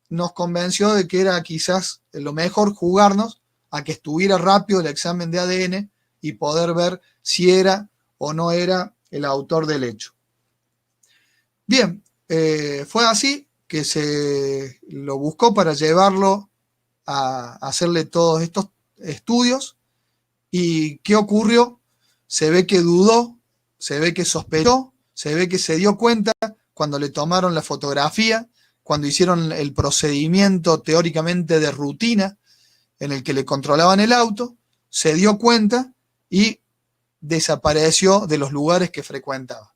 [SPEAKER 2] nos convenció de que era quizás lo mejor jugarnos a que estuviera rápido el examen de ADN y poder ver si era o no era el autor del hecho. Bien, fue así que se lo buscó para llevarlo a hacerle todos estos estudios. ¿Y qué ocurrió? Se ve que dudó, se ve que sospechó, se ve que se dio cuenta cuando le tomaron la fotografía, cuando hicieron el procedimiento teóricamente de rutina en el que le controlaban el auto, se dio cuenta y desapareció de los lugares que frecuentaba.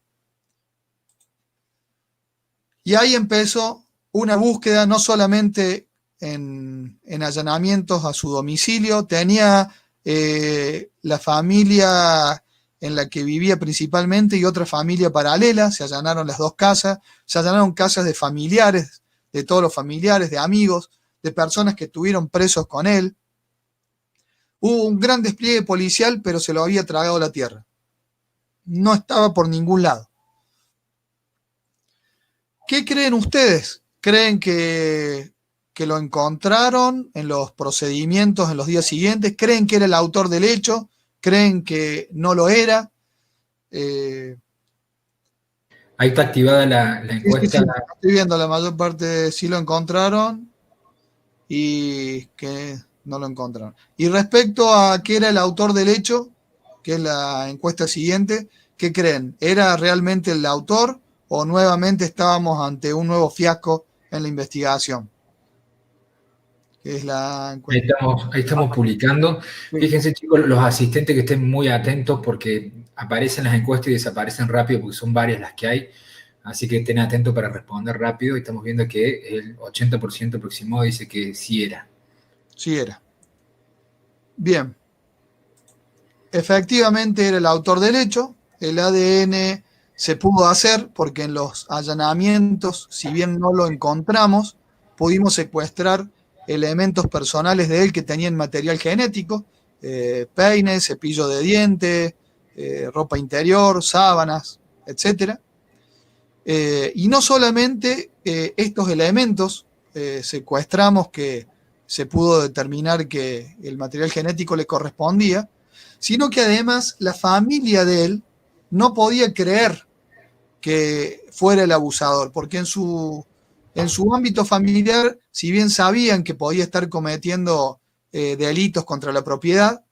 [SPEAKER 2] Y ahí empezó una búsqueda, no solamente en allanamientos a su domicilio, tenía la familia en la que vivía principalmente y otra familia paralela, se allanaron las dos casas, se allanaron casas de familiares, de todos los familiares, de amigos, de personas que estuvieron presos con él. Hubo un gran despliegue policial, pero se lo había tragado la tierra. No estaba por ningún lado. ¿Qué creen ustedes? ¿Creen que lo encontraron en los procedimientos en los días siguientes? ¿Creen que era el autor del hecho? ¿Creen que no lo era?
[SPEAKER 1] Ahí está activada la encuesta.
[SPEAKER 2] Sí, estoy viendo, la mayor parte sí lo encontraron y que no lo encontraron. Y respecto a qué era el autor del hecho, que es la encuesta siguiente, ¿qué creen? ¿Era realmente el autor o nuevamente estábamos ante un nuevo fiasco en la investigación? Que es la encuesta.
[SPEAKER 1] Ahí estamos publicando.
[SPEAKER 2] Sí,
[SPEAKER 1] Fíjense, chicos, los asistentes que estén muy atentos porque aparecen las encuestas y desaparecen rápido porque son varias las que hay. Así que estén atentos para responder rápido. Y estamos viendo que el 80% aproximado dice que sí era.
[SPEAKER 2] sí era. Bien. Efectivamente era el autor del hecho. El ADN se pudo hacer porque en los allanamientos, si bien no lo encontramos, pudimos secuestrar elementos personales de él que tenían material genético, peine, cepillo de diente, ropa interior, sábanas, etc. Y no solamente estos elementos secuestramos que se pudo determinar que el material genético le correspondía, sino que además la familia de él no podía creer que fuera el abusador, porque en su ámbito familiar, si bien sabían que podía estar cometiendo delitos contra la propiedad,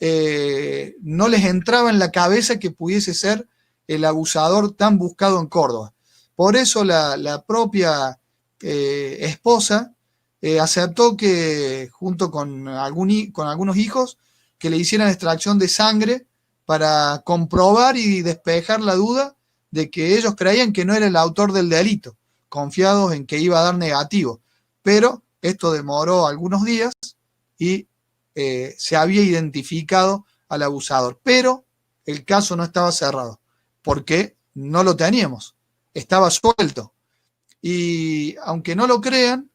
[SPEAKER 2] no les entraba en la cabeza que pudiese ser el abusador tan buscado en Córdoba. Por eso la propia esposa aceptó que, junto con algunos hijos, que le hicieran extracción de sangre para comprobar y despejar la duda de que ellos creían que no era el autor del delito, confiados en que iba a dar negativo. Pero esto demoró algunos días y se había identificado al abusador. Pero el caso no estaba cerrado, porque no lo teníamos, estaba suelto. Y aunque no lo crean,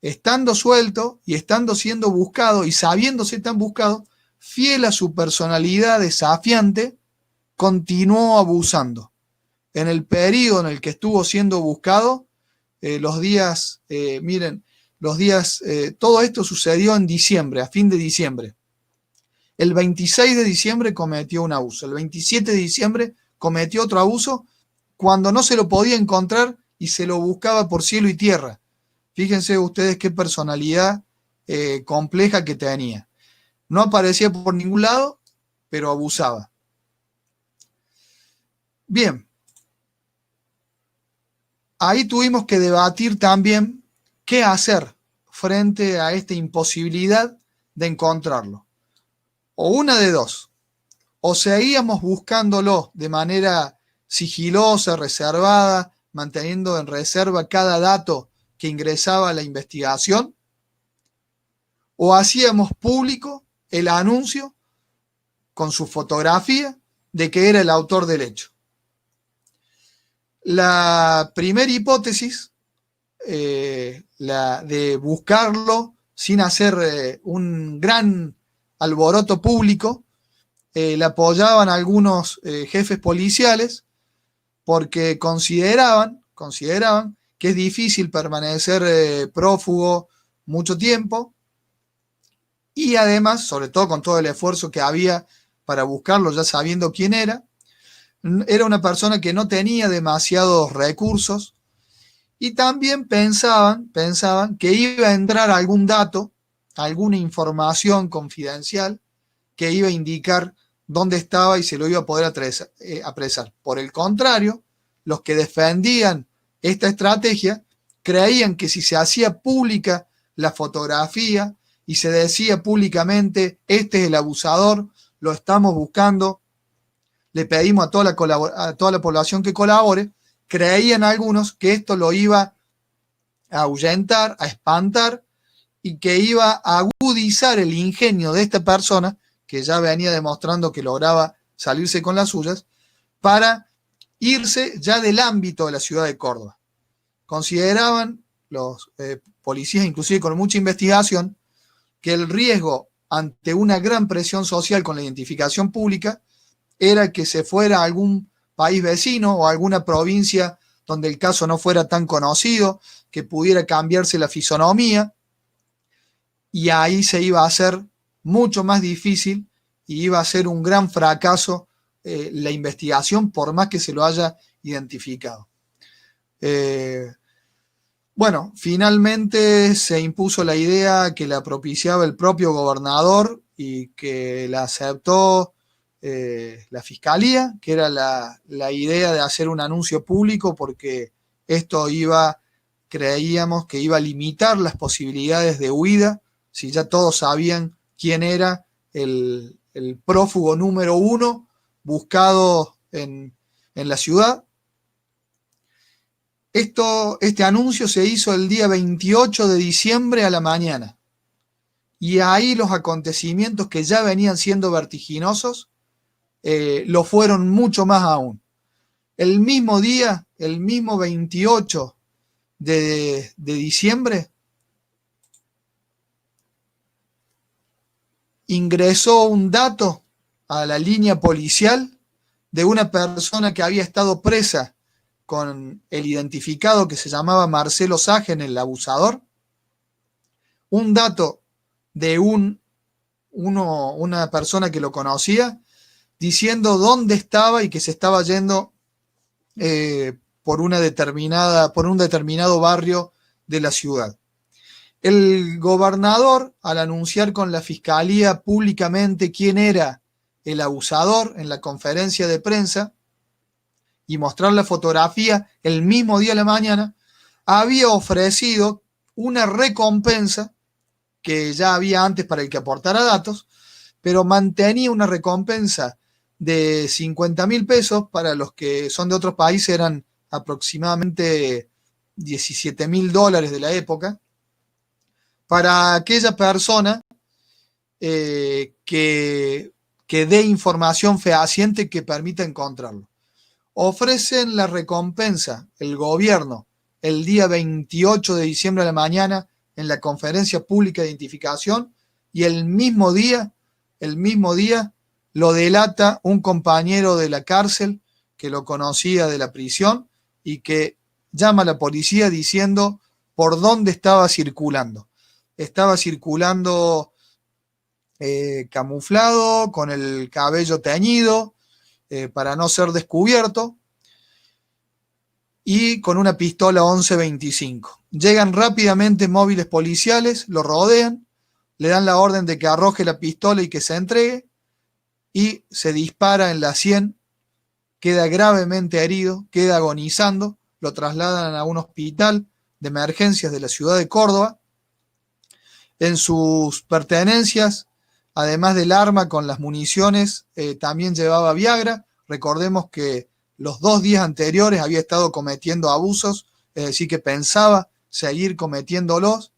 [SPEAKER 2] estando suelto y estando siendo buscado y sabiéndose tan buscado, fiel a su personalidad desafiante, continuó abusando. En el periodo en el que estuvo siendo buscado, los días, todo esto sucedió en diciembre, a fin de diciembre. El 26 de diciembre cometió un abuso, el 27 de diciembre cometió otro abuso cuando no se lo podía encontrar y se lo buscaba por cielo y tierra. Fíjense ustedes qué personalidad compleja que tenía. No aparecía por ningún lado, pero abusaba. Bien, ahí tuvimos que debatir también qué hacer frente a esta imposibilidad de encontrarlo. O una de dos, o seguíamos buscándolo de manera sigilosa, reservada, manteniendo en reserva cada dato que ingresaba a la investigación, o hacíamos público el anuncio con su fotografía de que era el autor del hecho. La primera hipótesis, la de buscarlo sin hacer un gran alboroto público, la apoyaban algunos jefes policiales porque consideraban que es difícil permanecer prófugo mucho tiempo y además, sobre todo con todo el esfuerzo que había para buscarlo ya sabiendo quién era una persona que no tenía demasiados recursos y también pensaban que iba a entrar algún dato, alguna información confidencial que iba a indicar dónde estaba y se lo iba a poder apresar. Por el contrario, los que defendían esta estrategia creían que si se hacía pública la fotografía y se decía públicamente, este es el abusador, lo estamos buscando, le pedimos a toda la población que colabore, creían algunos que esto lo iba a ahuyentar, a espantar y que iba a agudizar el ingenio de esta persona, que ya venía demostrando que lograba salirse con las suyas, para irse ya del ámbito de la ciudad de Córdoba. Consideraban los policías, inclusive con mucha investigación, que el riesgo ante una gran presión social con la identificación pública, era que se fuera a algún país vecino o a alguna provincia donde el caso no fuera tan conocido, que pudiera cambiarse la fisonomía, y ahí se iba a hacer mucho más difícil y iba a ser un gran fracaso la investigación, por más que se lo haya identificado. Bueno, finalmente se impuso la idea que la propiciaba el propio gobernador y que la aceptó la fiscalía, que era la idea de hacer un anuncio público, porque esto creíamos que iba a limitar las posibilidades de huida, si ya todos sabían quién era el prófugo número 1 buscado en la ciudad. Este anuncio se hizo el día 28 de diciembre a la mañana, y ahí los acontecimientos que ya venían siendo vertiginosos lo fueron mucho más aún. El mismo día, el mismo 28 de diciembre, ingresó un dato a la línea policial de una persona que había estado presa con el identificado que se llamaba Marcelo Sagen, el abusador. Un dato de una persona que lo conocía, diciendo dónde estaba y que se estaba yendo por un determinado barrio de la ciudad. El gobernador, al anunciar con la fiscalía públicamente quién era el abusador en la conferencia de prensa y mostrar la fotografía el mismo día de la mañana, había ofrecido una recompensa que ya había antes para el que aportara datos, pero mantenía una recompensa de 50.000 pesos, para los que son de otros países eran aproximadamente 17.000 dólares de la época, para aquella persona que dé información fehaciente que permita encontrarlo. Ofrecen la recompensa, el gobierno, el día 28 de diciembre a la mañana en la conferencia pública de identificación, y el mismo día lo delata un compañero de la cárcel que lo conocía de la prisión y que llama a la policía diciendo por dónde estaba circulando. Estaba circulando camuflado, con el cabello teñido, para no ser descubierto, y con una pistola 11-25. Llegan rápidamente móviles policiales, lo rodean, le dan la orden de que arroje la pistola y que se entregue, y se dispara en la sien, queda gravemente herido, queda agonizando, lo trasladan a un hospital de emergencias de la ciudad de Córdoba. En sus pertenencias, además del arma con las municiones, también llevaba Viagra. Recordemos que los 2 días anteriores había estado cometiendo abusos, es decir, que pensaba seguir cometiéndolos.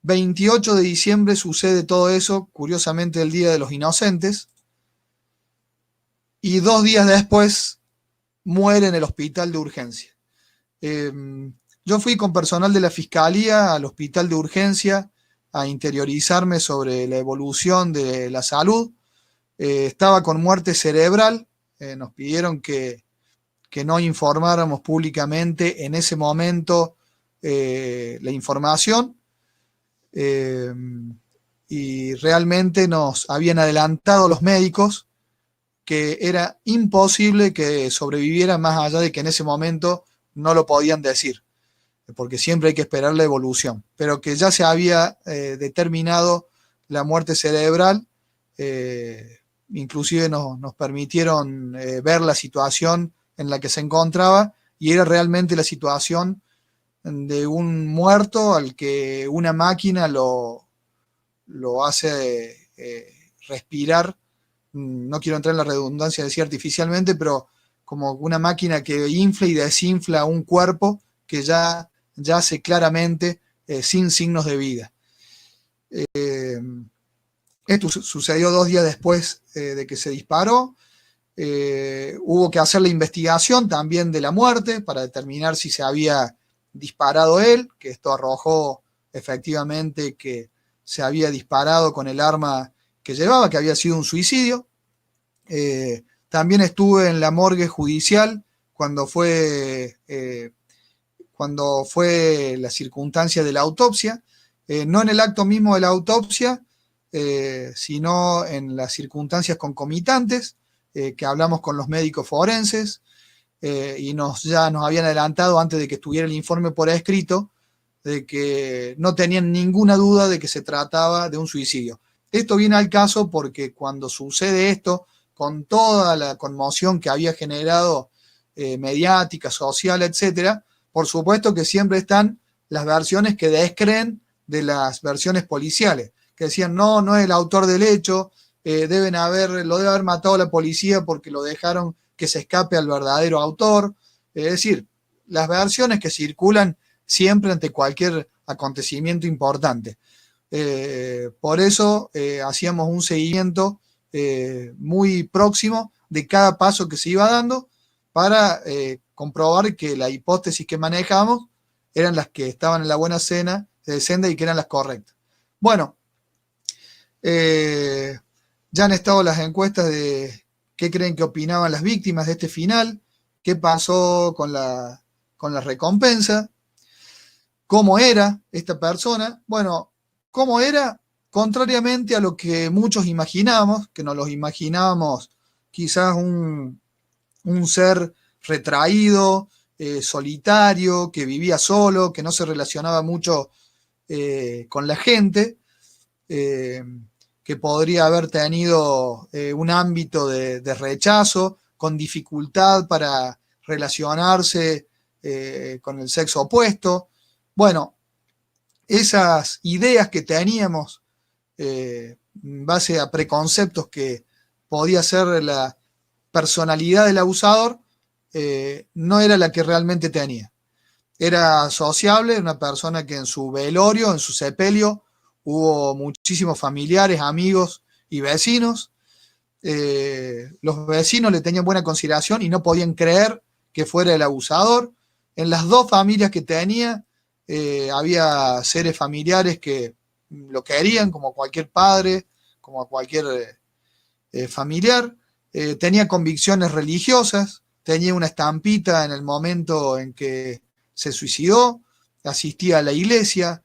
[SPEAKER 2] 28 de diciembre sucede todo eso, curiosamente el Día de los Inocentes, y 2 días después muere en el hospital de urgencia. Yo fui con personal de la Fiscalía al hospital de urgencia a interiorizarme sobre la evolución de la salud. Estaba con muerte cerebral. Nos pidieron que no informáramos públicamente en ese momento la información, y realmente nos habían adelantado los médicos que era imposible que sobreviviera, más allá de que en ese momento no lo podían decir, porque siempre hay que esperar la evolución, pero que ya se había determinado la muerte cerebral. Inclusive nos permitieron ver la situación en la que se encontraba, y era realmente la situación de un muerto al que una máquina lo hace respirar. No quiero entrar en la redundancia de decir artificialmente, pero como una máquina que infla y desinfla un cuerpo que ya yace claramente sin signos de vida. Esto sucedió 2 días después de que se disparó. Hubo que hacer la investigación también de la muerte para determinar si se había disparado él, que esto arrojó efectivamente que se había disparado con el arma que llevaba, que había sido un suicidio. También estuve en la morgue judicial cuando fue la circunstancia de la autopsia, no en el acto mismo de la autopsia, sino en las circunstancias concomitantes, que hablamos con los médicos forenses, y ya nos habían adelantado antes de que estuviera el informe por escrito, de que no tenían ninguna duda de que se trataba de un suicidio. Esto viene al caso porque cuando sucede esto, con toda la conmoción que había generado mediática, social, etcétera, por supuesto que siempre están las versiones que descreen de las versiones policiales, que decían, no es el autor del hecho, lo debe haber matado la policía porque lo dejaron que se escape al verdadero autor. Es decir, las versiones que circulan siempre ante cualquier acontecimiento importante. Por eso hacíamos un seguimiento muy próximo de cada paso que se iba dando para comprobar que la hipótesis que manejamos eran las que estaban en la buena senda y que eran las correctas. Bueno, ya han estado las encuestas de qué creen que opinaban las víctimas de este final, qué pasó con la recompensa, cómo era esta persona. Bueno, cómo era, contrariamente a lo que muchos imaginábamos, que nos los imaginábamos quizás un ser retraído, solitario, que vivía solo, que no se relacionaba mucho con la gente, que podría haber tenido un ámbito de rechazo, con dificultad para relacionarse con el sexo opuesto. Bueno, esas ideas que teníamos en base a preconceptos que podía ser la personalidad del abusador, no era la que realmente tenía. Era sociable, una persona que en su velorio, en su sepelio, hubo muchísimos familiares, amigos y vecinos. Los vecinos le tenían buena consideración y no podían creer que fuera el abusador. En las dos familias que tenía, había seres familiares que lo querían, como cualquier padre, como cualquier familiar. Tenía convicciones religiosas, tenía una estampita en el momento en que se suicidó, asistía a la iglesia.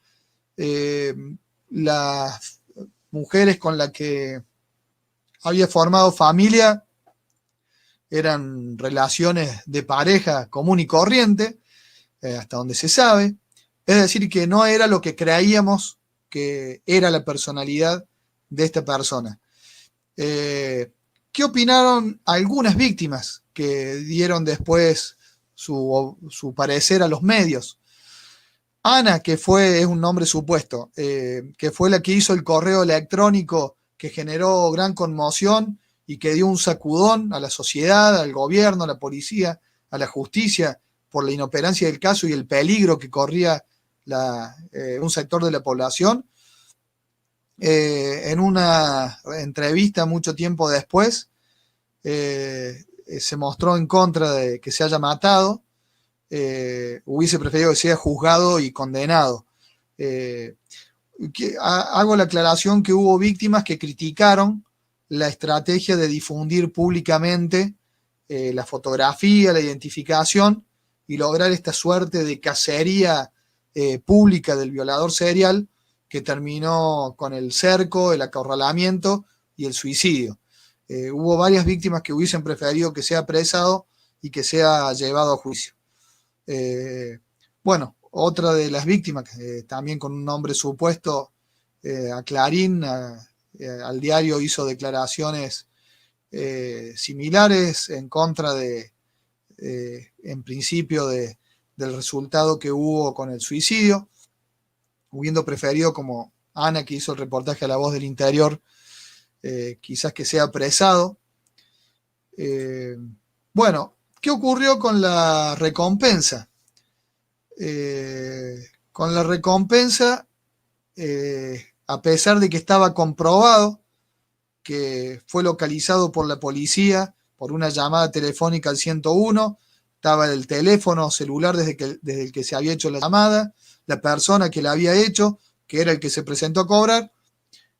[SPEAKER 2] Las mujeres con las que había formado familia eran relaciones de pareja común y corriente, hasta donde se sabe. Es decir, que no era lo que creíamos que era la personalidad de esta persona. ¿Qué opinaron algunas víctimas que dieron después su parecer a los medios? Ana, que es un nombre supuesto, que fue la que hizo el correo electrónico que generó gran conmoción y que dio un sacudón a la sociedad, al gobierno, a la policía, a la justicia, por la inoperancia del caso y el peligro que corría un sector de la población. En una entrevista mucho tiempo después, se mostró en contra de que se haya matado. Hubiese preferido que sea juzgado y condenado. Hago la aclaración que hubo víctimas que criticaron la estrategia de difundir públicamente la fotografía, la identificación y lograr esta suerte de cacería pública del violador serial que terminó con el cerco, el acorralamiento y el suicidio. Hubo varias víctimas que hubiesen preferido que sea apresado y que sea llevado a juicio. Bueno, otra de las víctimas, también con un nombre supuesto, a Clarín, al diario, hizo declaraciones similares en contra en principio, del resultado que hubo con el suicidio, hubiendo preferido, como Ana, que hizo el reportaje a La Voz del Interior, quizás que sea apresado. Bueno, ¿qué ocurrió con la recompensa? Con la recompensa, a pesar de que estaba comprobado que fue localizado por la policía por una llamada telefónica al 101, estaba el teléfono celular desde el que se había hecho la llamada, la persona que la había hecho, que era el que se presentó a cobrar,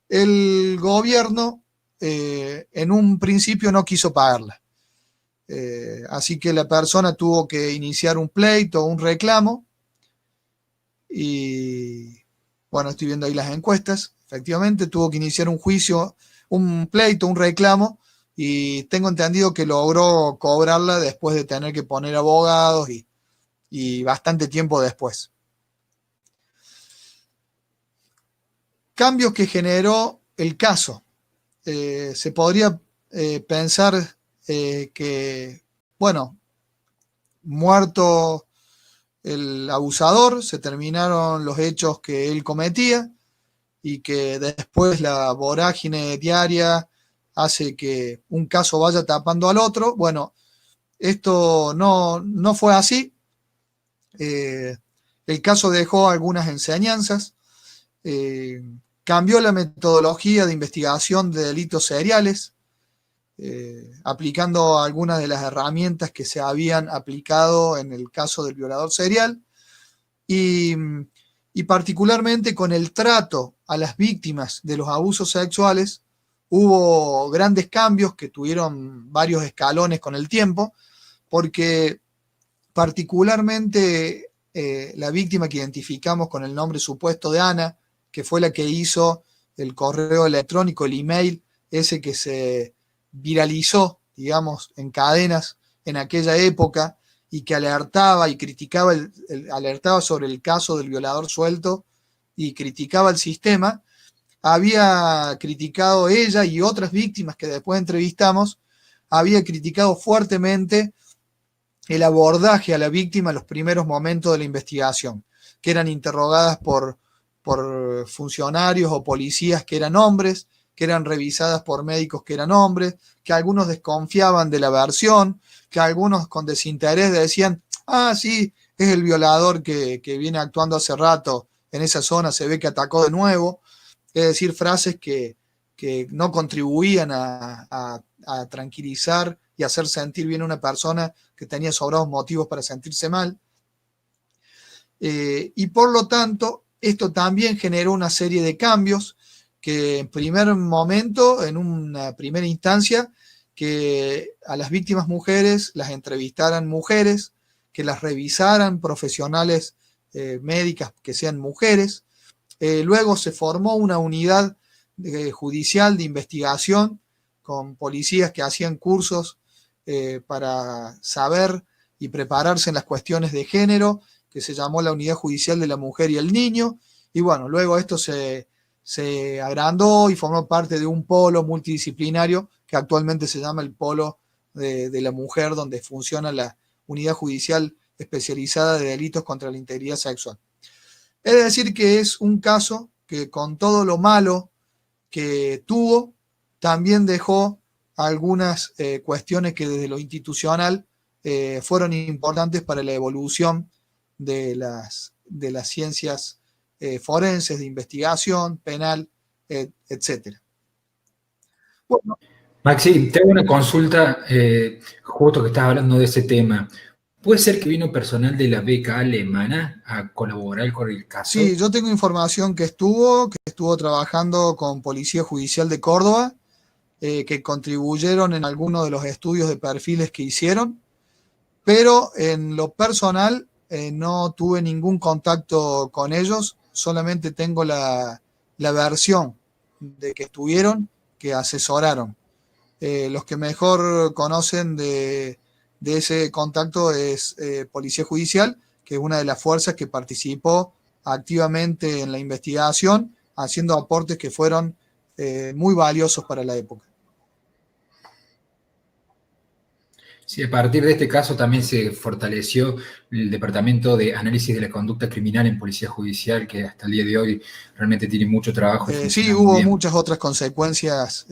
[SPEAKER 2] El gobierno en un principio no quiso pagarla. Así que la persona tuvo que iniciar un pleito, un reclamo, y bueno, estoy viendo ahí las encuestas, efectivamente tuvo que iniciar un juicio, un pleito, un reclamo, y tengo entendido que logró cobrarla después de tener que poner abogados y bastante tiempo después. Cambios que generó el caso. Se podría pensar que, bueno, muerto el abusador, se terminaron los hechos que él cometía y que después la vorágine diaria hace que un caso vaya tapando al otro. Bueno, esto no fue así. El caso dejó algunas enseñanzas, cambió la metodología de investigación de delitos seriales, aplicando algunas de las herramientas que se habían aplicado en el caso del violador serial, y, y particularmente con el trato a las víctimas de los abusos sexuales hubo grandes cambios que tuvieron varios escalones con el tiempo, porque particularmente la víctima que identificamos con el nombre supuesto de Ana, que fue la que hizo el correo electrónico, el email, ese que se viralizó, digamos, en cadenas en aquella época y que alertaba y criticaba, alertaba sobre el caso del violador suelto y criticaba el sistema, había criticado ella y otras víctimas que después entrevistamos, había criticado fuertemente el abordaje a la víctima en los primeros momentos de la investigación, que eran interrogadas por funcionarios o policías que eran hombres, que eran revisadas por médicos que eran hombres, que algunos desconfiaban de la versión, que algunos con desinterés decían, ah, sí, es el violador que viene actuando hace rato en esa zona, se ve que atacó de nuevo. Es decir, frases que no contribuían a tranquilizar y hacer sentir bien a una persona que tenía sobrados motivos para sentirse mal. Y por lo tanto, esto también generó una serie de cambios que en primer momento, en una primera instancia, que a las víctimas mujeres las entrevistaran mujeres, que las revisaran profesionales médicas que sean mujeres. Luego se formó una unidad judicial de investigación con policías que hacían cursos para saber y prepararse en las cuestiones de género, que se llamó la Unidad Judicial de la Mujer y el Niño, y bueno, luego esto se agrandó y formó parte de un polo multidisciplinario que actualmente se llama el Polo de la Mujer, donde funciona la Unidad Judicial Especializada de Delitos contra la Integridad Sexual. Es decir, que es un caso que con todo lo malo que tuvo, también dejó algunas cuestiones que desde lo institucional fueron importantes para la evolución de las ciencias forenses, de investigación, penal, etc.
[SPEAKER 1] Bueno. Maxi, tengo una consulta, justo que estás hablando de ese tema. ¿Puede ser que vino personal de la beca alemana a colaborar con el
[SPEAKER 2] Sí,
[SPEAKER 1] caso?
[SPEAKER 2] yo tengo información que estuvo trabajando con Policía Judicial de Córdoba, que contribuyeron en algunos de los estudios de perfiles que hicieron, pero en lo personal no tuve ningún contacto con ellos, solamente tengo la versión de que estuvieron, que asesoraron. Los que mejor conocen de ese contacto es Policía Judicial, que es una de las fuerzas que participó activamente en la investigación, haciendo aportes que fueron muy valiosos para la época.
[SPEAKER 1] Sí, a partir de este caso también se fortaleció el Departamento de Análisis de la Conducta Criminal en Policía Judicial, que hasta el día de hoy realmente tiene mucho trabajo y
[SPEAKER 2] Sí,
[SPEAKER 1] funciona muy
[SPEAKER 2] hubo
[SPEAKER 1] bien.
[SPEAKER 2] muchas otras consecuencias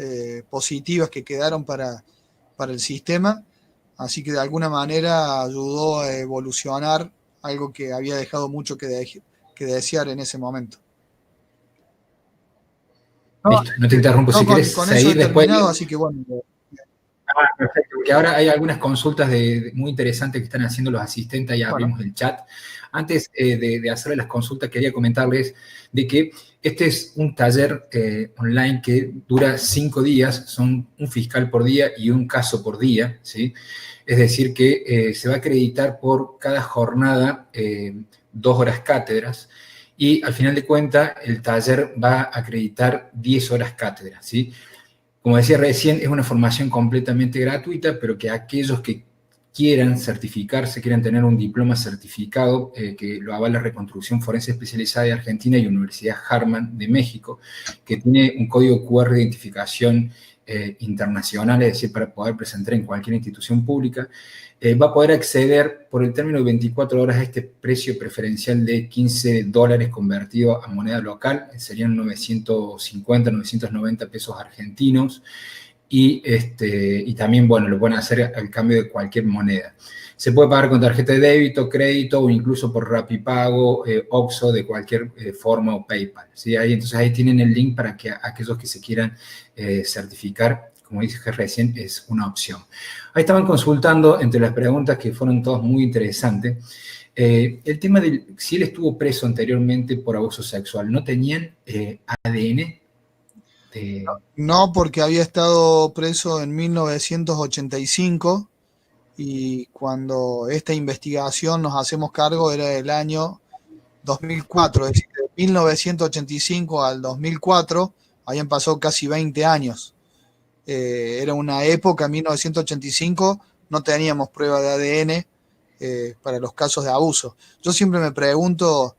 [SPEAKER 2] positivas que quedaron para el sistema, así que de alguna manera ayudó a evolucionar algo que había dejado mucho que desear en ese momento. No,
[SPEAKER 1] Listo, no te interrumpo.
[SPEAKER 2] yo
[SPEAKER 1] Si querés
[SPEAKER 2] con eso he
[SPEAKER 1] seguir después.
[SPEAKER 2] terminado, así que bueno.
[SPEAKER 1] Perfecto, porque ahora hay algunas consultas muy interesantes que están haciendo los asistentes, ya
[SPEAKER 2] Bueno,
[SPEAKER 1] abrimos el chat. Antes de hacerle las consultas, quería comentarles de que este es un taller online que dura 5 días, son un fiscal por día y un caso por día, ¿sí? Es decir, que se va a acreditar por cada jornada 2 horas cátedras y al final de cuentas el taller va a acreditar 10 horas cátedras, ¿sí? Como decía recién, es una formación completamente gratuita, pero que aquellos que quieran certificarse, quieran tener un diploma certificado que lo avala Reconstrucción Forense Especializada de Argentina y Universidad Harman de México, que tiene un código QR de identificación internacional, es decir, para poder presentar en cualquier institución pública, va a poder acceder por el término de 24 horas a este precio preferencial de $15 convertido a moneda local, serían 950, 990 pesos argentinos, y también, bueno, lo pueden hacer al cambio de cualquier moneda. Se puede pagar con tarjeta de débito, crédito o incluso por Rapipago, OXXO, de cualquier forma o PayPal, ¿sí? Entonces ahí tienen el link para que aquellos que se quieran certificar, como dije recién, es una opción. Ahí estaban consultando entre las preguntas que fueron todas muy interesantes. El tema de si él estuvo preso anteriormente por abuso sexual, ¿no tenían ADN?
[SPEAKER 2] no, porque había estado preso en 1985 y cuando esta investigación nos hacemos cargo era el año 2004, es decir, de 1985 al 2004 habían pasado casi 20 años. Era una época, en 1985, no teníamos prueba de ADN para los casos de abuso. Yo siempre me pregunto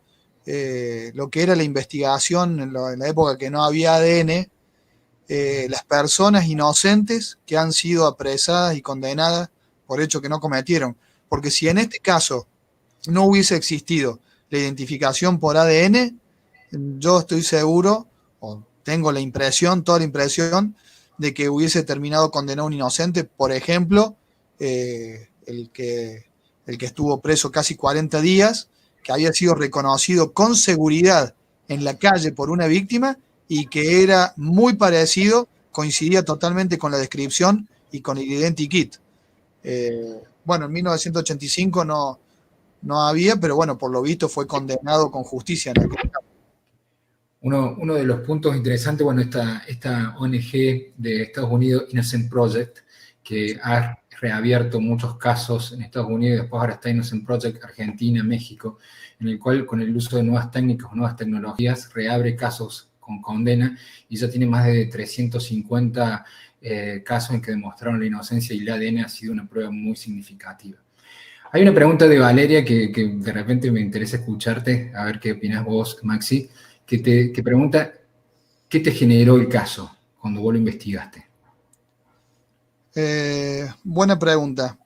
[SPEAKER 2] lo que era la investigación en la época que no había ADN, las personas inocentes que han sido apresadas y condenadas por hechos que no cometieron. Porque si en este caso no hubiese existido la identificación por ADN, yo estoy seguro, o tengo la impresión, toda la impresión, de que hubiese terminado condenado un inocente, por ejemplo, el que estuvo preso casi 40 días, que había sido reconocido con seguridad en la calle por una víctima y que era muy parecido, coincidía totalmente con la descripción y con el identikit. Bueno, en 1985 no había, pero bueno, por lo visto fue condenado con justicia en aquel caso.
[SPEAKER 1] Uno de los puntos interesantes, bueno, esta ONG de Estados Unidos, Innocent Project, que ha reabierto muchos casos en Estados Unidos, y después ahora está Innocent Project Argentina, México, en el cual con el uso de nuevas técnicas o nuevas tecnologías reabre casos con condena y ya tiene más de 350 casos en que demostraron la inocencia y el ADN ha sido una prueba muy significativa. Hay una pregunta de Valeria que de repente me interesa escucharte, a ver qué opinas vos, Maxi, que pregunta, ¿qué te generó el caso cuando vos lo investigaste?
[SPEAKER 2] Buena pregunta.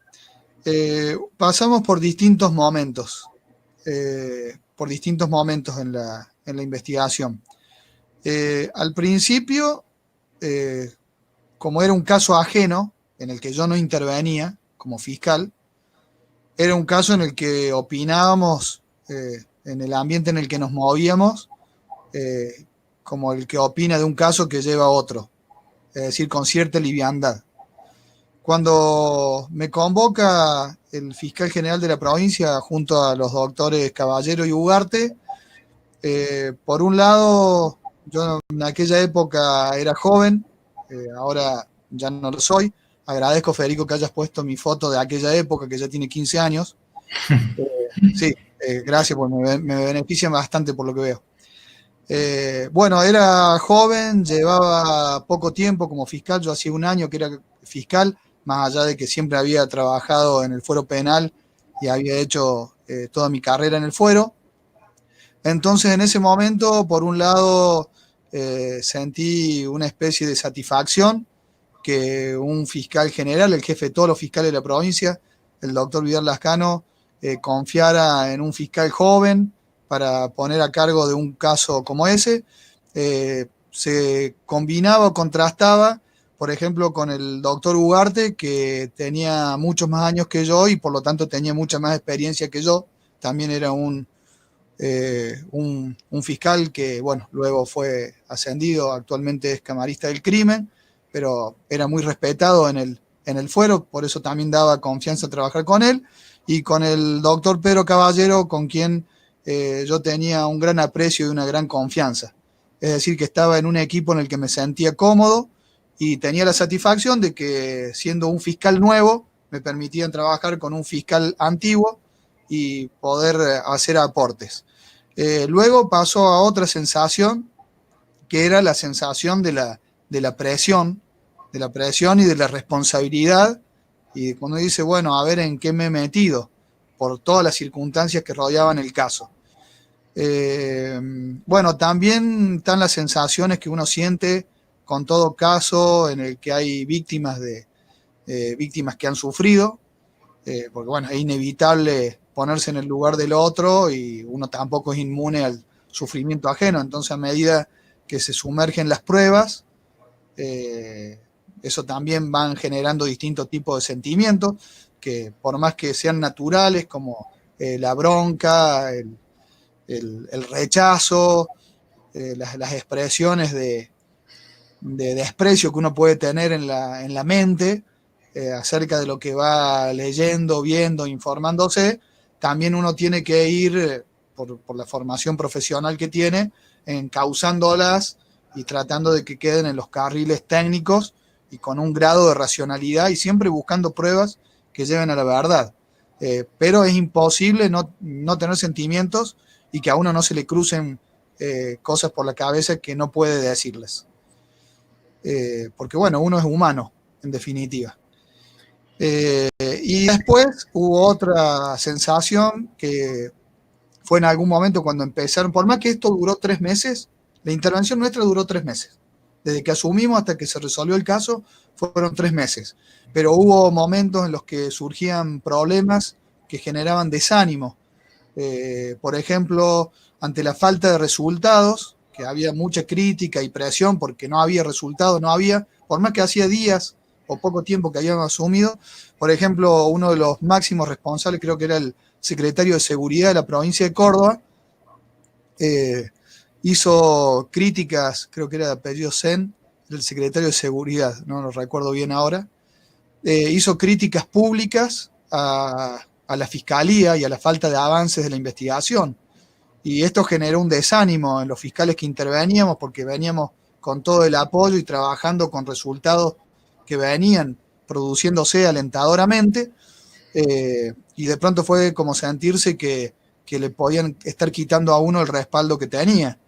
[SPEAKER 2] Pasamos por distintos momentos en la investigación. Al principio, como era un caso ajeno, en el que yo no intervenía como fiscal, era un caso en el que opinábamos, en el ambiente en el que nos movíamos, como el que opina de un caso que lleva a otro, es decir, con cierta liviandad. Cuando me convoca el fiscal general de la provincia junto a los doctores Caballero y Ugarte, por un lado, yo en aquella época era joven, ahora ya no lo soy. Agradezco, Federico, que hayas puesto mi foto de aquella época, que ya tiene 15 años. Sí, gracias, porque me beneficia bastante por lo que veo. Bueno, era joven, llevaba poco tiempo como fiscal, yo hacía un año que era fiscal, más allá de que siempre había trabajado en el fuero penal y había hecho toda mi carrera en el fuero. Entonces, en ese momento, por un lado, sentí una especie de satisfacción que un fiscal general, el jefe de todos los fiscales de la provincia, el doctor Vidal Lascano, confiara en un fiscal joven para poner a cargo de un caso como ese. Se combinaba o contrastaba, por ejemplo, con el doctor Ugarte, que tenía muchos más años que yo y por lo tanto tenía mucha más experiencia que yo. También era un fiscal que, bueno, luego fue ascendido, actualmente es camarista del crimen, pero era muy respetado en en el fuero, por eso también daba confianza trabajar con él, y con el doctor Pedro Caballero, con quien yo tenía un gran aprecio y una gran confianza. Es decir, que estaba en un equipo en el que me sentía cómodo y tenía la satisfacción de que, siendo un fiscal nuevo, me permitían trabajar con un fiscal antiguo y poder hacer aportes. Luego pasó a otra sensación, que era la sensación de la presión y de la responsabilidad, y cuando dice, bueno, a ver en qué me he metido, por todas las circunstancias que rodeaban el caso. Bueno, también están las sensaciones que uno siente con todo caso en el que hay víctimas víctimas que han sufrido, porque bueno, es inevitable ponerse en el lugar del otro y uno tampoco es inmune al sufrimiento ajeno. Entonces, a medida que se sumergen las pruebas, eso también van generando distintos tipos de sentimientos que, por más que sean naturales, como la bronca, el rechazo, las expresiones de desprecio que uno puede tener en la mente acerca de lo que va leyendo, viendo, informándose, también uno tiene que ir, por la formación profesional que tiene, encauzándolas y tratando de que queden en los carriles técnicos y con un grado de racionalidad y siempre buscando pruebas que lleven a la verdad. Pero es imposible no tener sentimientos y que a uno no se le crucen cosas por la cabeza que no puede decirles. Porque bueno, uno es humano, en definitiva. Y después hubo otra sensación que fue en algún momento cuando empezaron, por más que esto duró 3 meses, la intervención nuestra duró 3 meses. Desde que asumimos hasta que se resolvió el caso, fueron 3 meses. Pero hubo momentos en los que surgían problemas que generaban desánimo. Por ejemplo, ante la falta de resultados, que había mucha crítica y presión porque no había resultados, por más que hacía días o poco tiempo que habíamos asumido. Por ejemplo, uno de los máximos responsables, creo que era el secretario de Seguridad de la provincia de Córdoba, hizo críticas, creo que era de apellido Sen, el secretario de Seguridad, no lo recuerdo bien ahora, hizo críticas públicas a la Fiscalía y a la falta de avances de la investigación. Y esto generó un desánimo en los fiscales que interveníamos, porque veníamos con todo el apoyo y trabajando con resultados que venían produciéndose alentadoramente, y de pronto fue como sentirse que le podían estar quitando a uno el respaldo que tenía.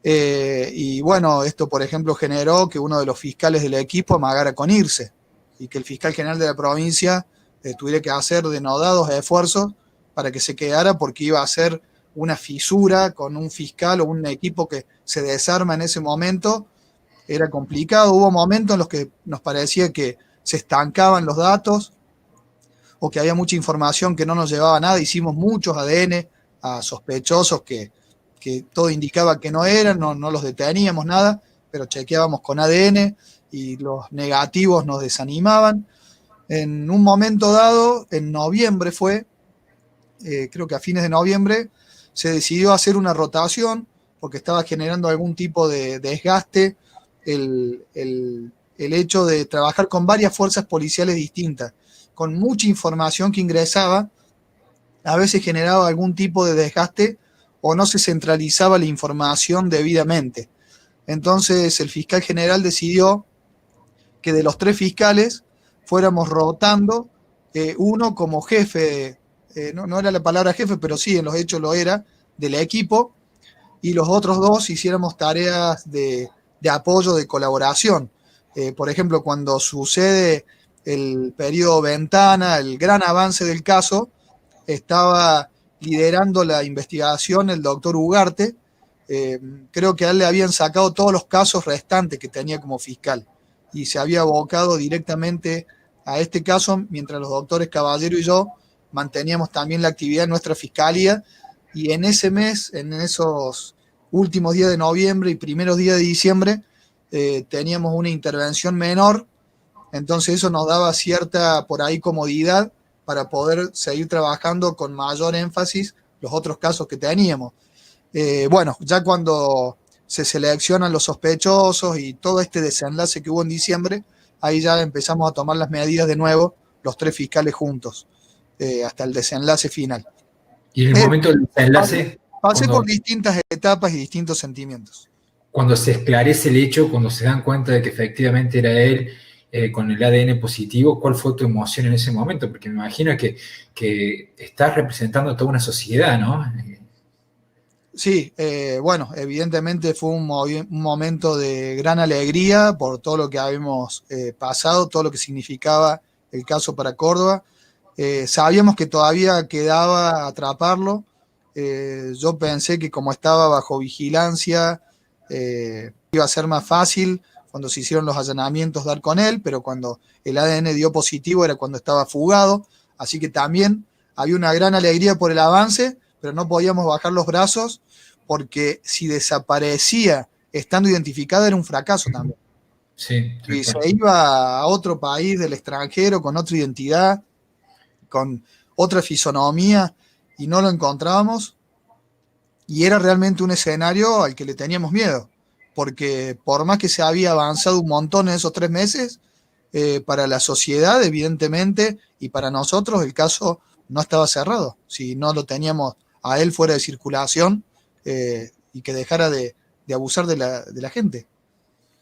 [SPEAKER 2] Y bueno, esto por ejemplo generó que uno de los fiscales del equipo amagara con irse, y que el fiscal general de la provincia tuviera que hacer denodados esfuerzos para que se quedara, porque iba a ser una fisura con un fiscal o un equipo que se desarma en ese momento. Era complicado. Hubo momentos en los que nos parecía que se estancaban los datos o que había mucha información que no nos llevaba a nada. Hicimos muchos ADN a sospechosos que todo indicaba que no eran, no los deteníamos nada, pero chequeábamos con ADN y los negativos nos desanimaban. En un momento dado, en noviembre fue, creo que a fines de noviembre, se decidió hacer una rotación porque estaba generando algún tipo de desgaste el hecho de trabajar con varias fuerzas policiales distintas, con mucha información que ingresaba. A veces generaba algún tipo de desgaste o no se centralizaba la información debidamente. Entonces el fiscal general decidió que de los 3 fiscales fuéramos rotando, uno como jefe, no era la palabra jefe, pero sí, en los hechos lo era, del equipo, y los otros 2 hiciéramos tareas de apoyo, de colaboración. Por ejemplo, cuando sucede el periodo ventana, el gran avance del caso, estaba liderando la investigación el doctor Ugarte. Creo que a él le habían sacado todos los casos restantes que tenía como fiscal y se había abocado directamente a este caso, mientras los doctores Caballero y yo manteníamos también la actividad en nuestra fiscalía. Y en ese mes, en esos últimos días de noviembre y primeros días de diciembre, teníamos una intervención menor. Entonces eso nos daba cierta, por ahí, comodidad para poder seguir trabajando con mayor énfasis los otros casos que teníamos. Bueno, ya cuando se seleccionan los sospechosos y todo este desenlace que hubo en diciembre, ahí ya empezamos a tomar las medidas de nuevo, los 3 fiscales juntos, hasta el desenlace final.
[SPEAKER 1] Y en el momento del
[SPEAKER 2] Pasé,
[SPEAKER 1] desenlace,
[SPEAKER 2] pasé
[SPEAKER 1] cuando,
[SPEAKER 2] por distintas etapas y distintos sentimientos.
[SPEAKER 1] cuando se esclarece el hecho, cuando se dan cuenta de que efectivamente era él con el ADN positivo, ¿cuál fue tu emoción en ese momento? Porque me imagino que estás representando a toda una sociedad, ¿no?
[SPEAKER 2] Sí, bueno, evidentemente fue un momento de gran alegría por todo lo que habíamos pasado, todo lo que significaba el caso para Córdoba. Sabíamos que todavía quedaba atraparlo. Yo pensé que como estaba bajo vigilancia, iba a ser más fácil cuando se hicieron los allanamientos dar con él, pero cuando el ADN dio positivo era cuando estaba fugado. Así que también había una gran alegría por el avance, pero no podíamos bajar los brazos porque si desaparecía estando identificada era un fracaso también.
[SPEAKER 1] Sí,
[SPEAKER 2] Y
[SPEAKER 1] tal
[SPEAKER 2] se
[SPEAKER 1] cual.
[SPEAKER 2] iba a otro país del extranjero con otra identidad, con otra fisonomía y no lo encontrábamos. Y era realmente un escenario al que le teníamos miedo, porque por más que se había avanzado un montón en esos 3 meses, para la sociedad, evidentemente, y para nosotros el caso no estaba cerrado. Si no lo teníamos a él fuera de circulación y que dejara de abusar de la gente.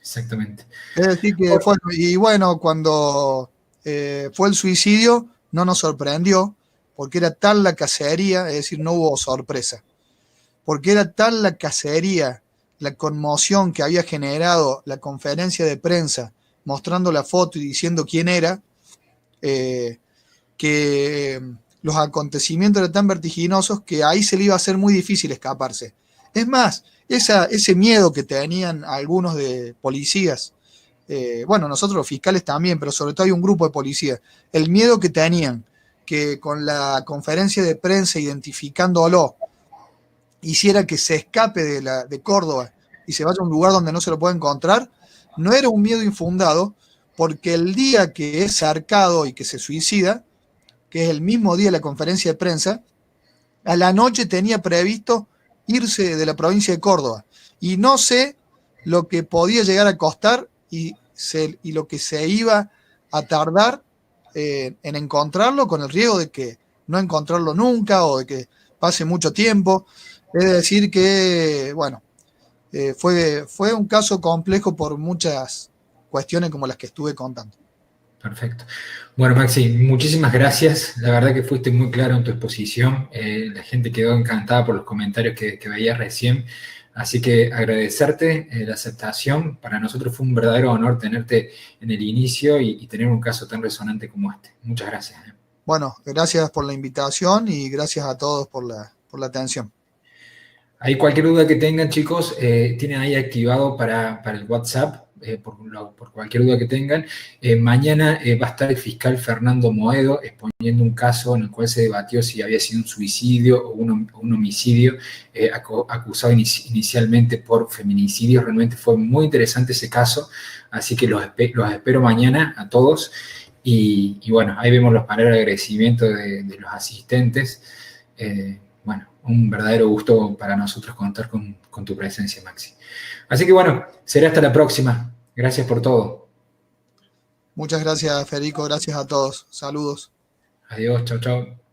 [SPEAKER 1] Exactamente.
[SPEAKER 2] Es decir, que fue, y bueno, cuando fue el suicidio, no nos sorprendió, porque era tal la cacería, es decir, no hubo sorpresa, porque era tal la cacería, la conmoción que había generado la conferencia de prensa mostrando la foto y diciendo quién era, eh, que los acontecimientos eran tan vertiginosos que ahí se le iba a hacer muy difícil escaparse. Es más, ese miedo que tenían algunos de policías, bueno, nosotros los fiscales también, pero sobre todo hay un grupo de policías, el miedo que tenían que con la conferencia de prensa identificándolo hiciera que se escape de Córdoba y se vaya a un lugar donde no se lo puede encontrar, no era un miedo infundado, porque el día que es cercado y que se suicida, que es el mismo día de la conferencia de prensa, a la noche tenía previsto irse de la provincia de Córdoba. Y no sé lo que podía llegar a costar y lo que se iba a tardar en encontrarlo, con el riesgo de que no encontrarlo nunca o de que pase mucho tiempo. Es decir que, bueno, fue un caso complejo por muchas cuestiones como las que estuve contando.
[SPEAKER 1] Perfecto. Bueno, Maxi, muchísimas gracias. La verdad que fuiste muy claro en tu exposición. La gente quedó encantada por los comentarios que veías recién. Así que agradecerte la aceptación. Para nosotros fue un verdadero honor tenerte en el inicio y tener un caso tan resonante como este. Muchas gracias.
[SPEAKER 2] Bueno, gracias por la invitación y gracias a todos por la atención.
[SPEAKER 1] Ahí cualquier duda que tengan, chicos, tienen ahí activado para el WhatsApp, por cualquier duda que tengan. Mañana va a estar el fiscal Fernando Moedo exponiendo un caso en el cual se debatió si había sido un suicidio o un homicidio, acusado inicialmente por feminicidio. Realmente fue muy interesante ese caso, así que los espero mañana a todos. Y bueno, ahí vemos los paneles de agradecimiento de los asistentes. Bueno, un verdadero gusto para nosotros contar con tu presencia, Maxi. Así que bueno, será hasta la próxima. Gracias por todo.
[SPEAKER 2] Muchas gracias, Federico. Gracias a todos. Saludos.
[SPEAKER 1] Adiós, chao, chao.